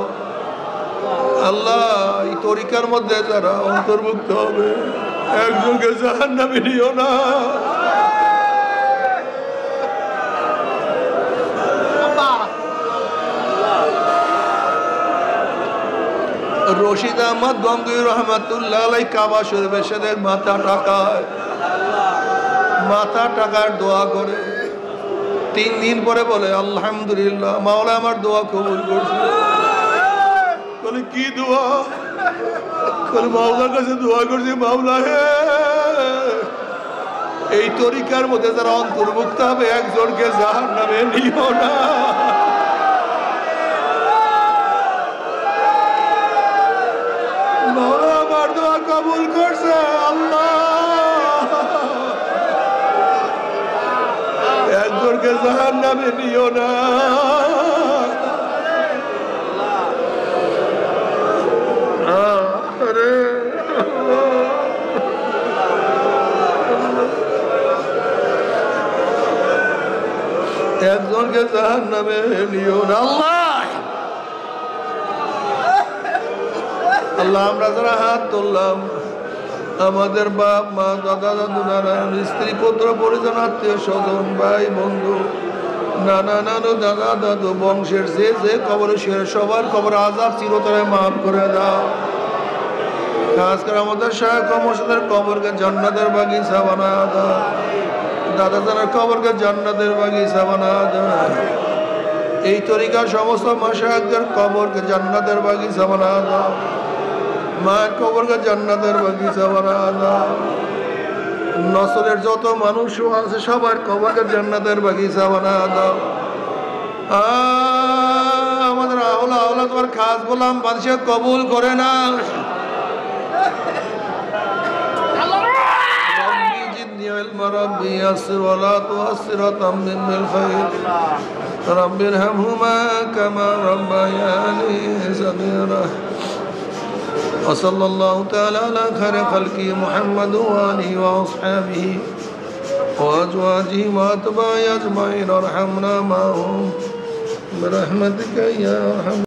আল্লাহ এই তরিকার মধ্যে যারা অন্তর্ভুক্ত হবে একজনকে জাহান্নামে নিও না। রশিদ আহমদ গঙ্গুই রহমাতুল্লাহ আলাই কাবা শরীফের সাথে মাথা টাকার দোয়া করে 3 দিন পরে বলে আলহামদুলিল্লাহ মাওলা আমার দোয়া কবুল করছে। বলে কি দোয়া? বলে মাওলার কাছে দোয়া করছি, মাওলা হে এই তরিকার মধ্যে যারা অন্তর্ভুক্ত হবে একজনকে জাহান্নামে নিও না। মাওলা আমার দোয়া কবুল করছে। আল্লাহ একজনকে জাহান্নামে নিও না। একজনকে জাহান্নামে নিও না। আল্লাহ আল্লাহ আমরা যারা হাত তুললাম, আমাদের বাপ মা দাদা দাদু নানান স্ত্রী পুত্র পরিজন আত্মীয় স্বজন ভাই বন্ধু নানা নানু দাদা দাদু বংশের যে যে কবর সবার কবর আযাব চিরতরে মাফ করে দাও। খাস করে আমাদের শায়খ মুর্শিদের কবরকে জান্নাতের বাগিচা বানা দাও। দাদা দাদার কবরকে জান্নাতের বাগিচা বানা দাও। এই তরিকার সমস্ত মাশায়েখদের কবরকে জান্নাতের বাগিচা বানা দাও। মায়ের কবরকে জান্নাতের বাগিচা বানা দাও। নসলের যত মানুষ আছে সবার কবরকে জান্নাতের বাগিচা বানা দাও। আমাদের আওলা আওলা তোমার খাস গোলাম বাদশা কবুল করে না। ربي يسر ولا تؤثر وتمم بالخير رب ارحمهما كما ربياني صغيرا وصلى الله تعالى على خير خلقه محمد وآله وأصحابه وأزواجه وأتباعه أجمعين وارحمنا معهم برحمتك يا أرحم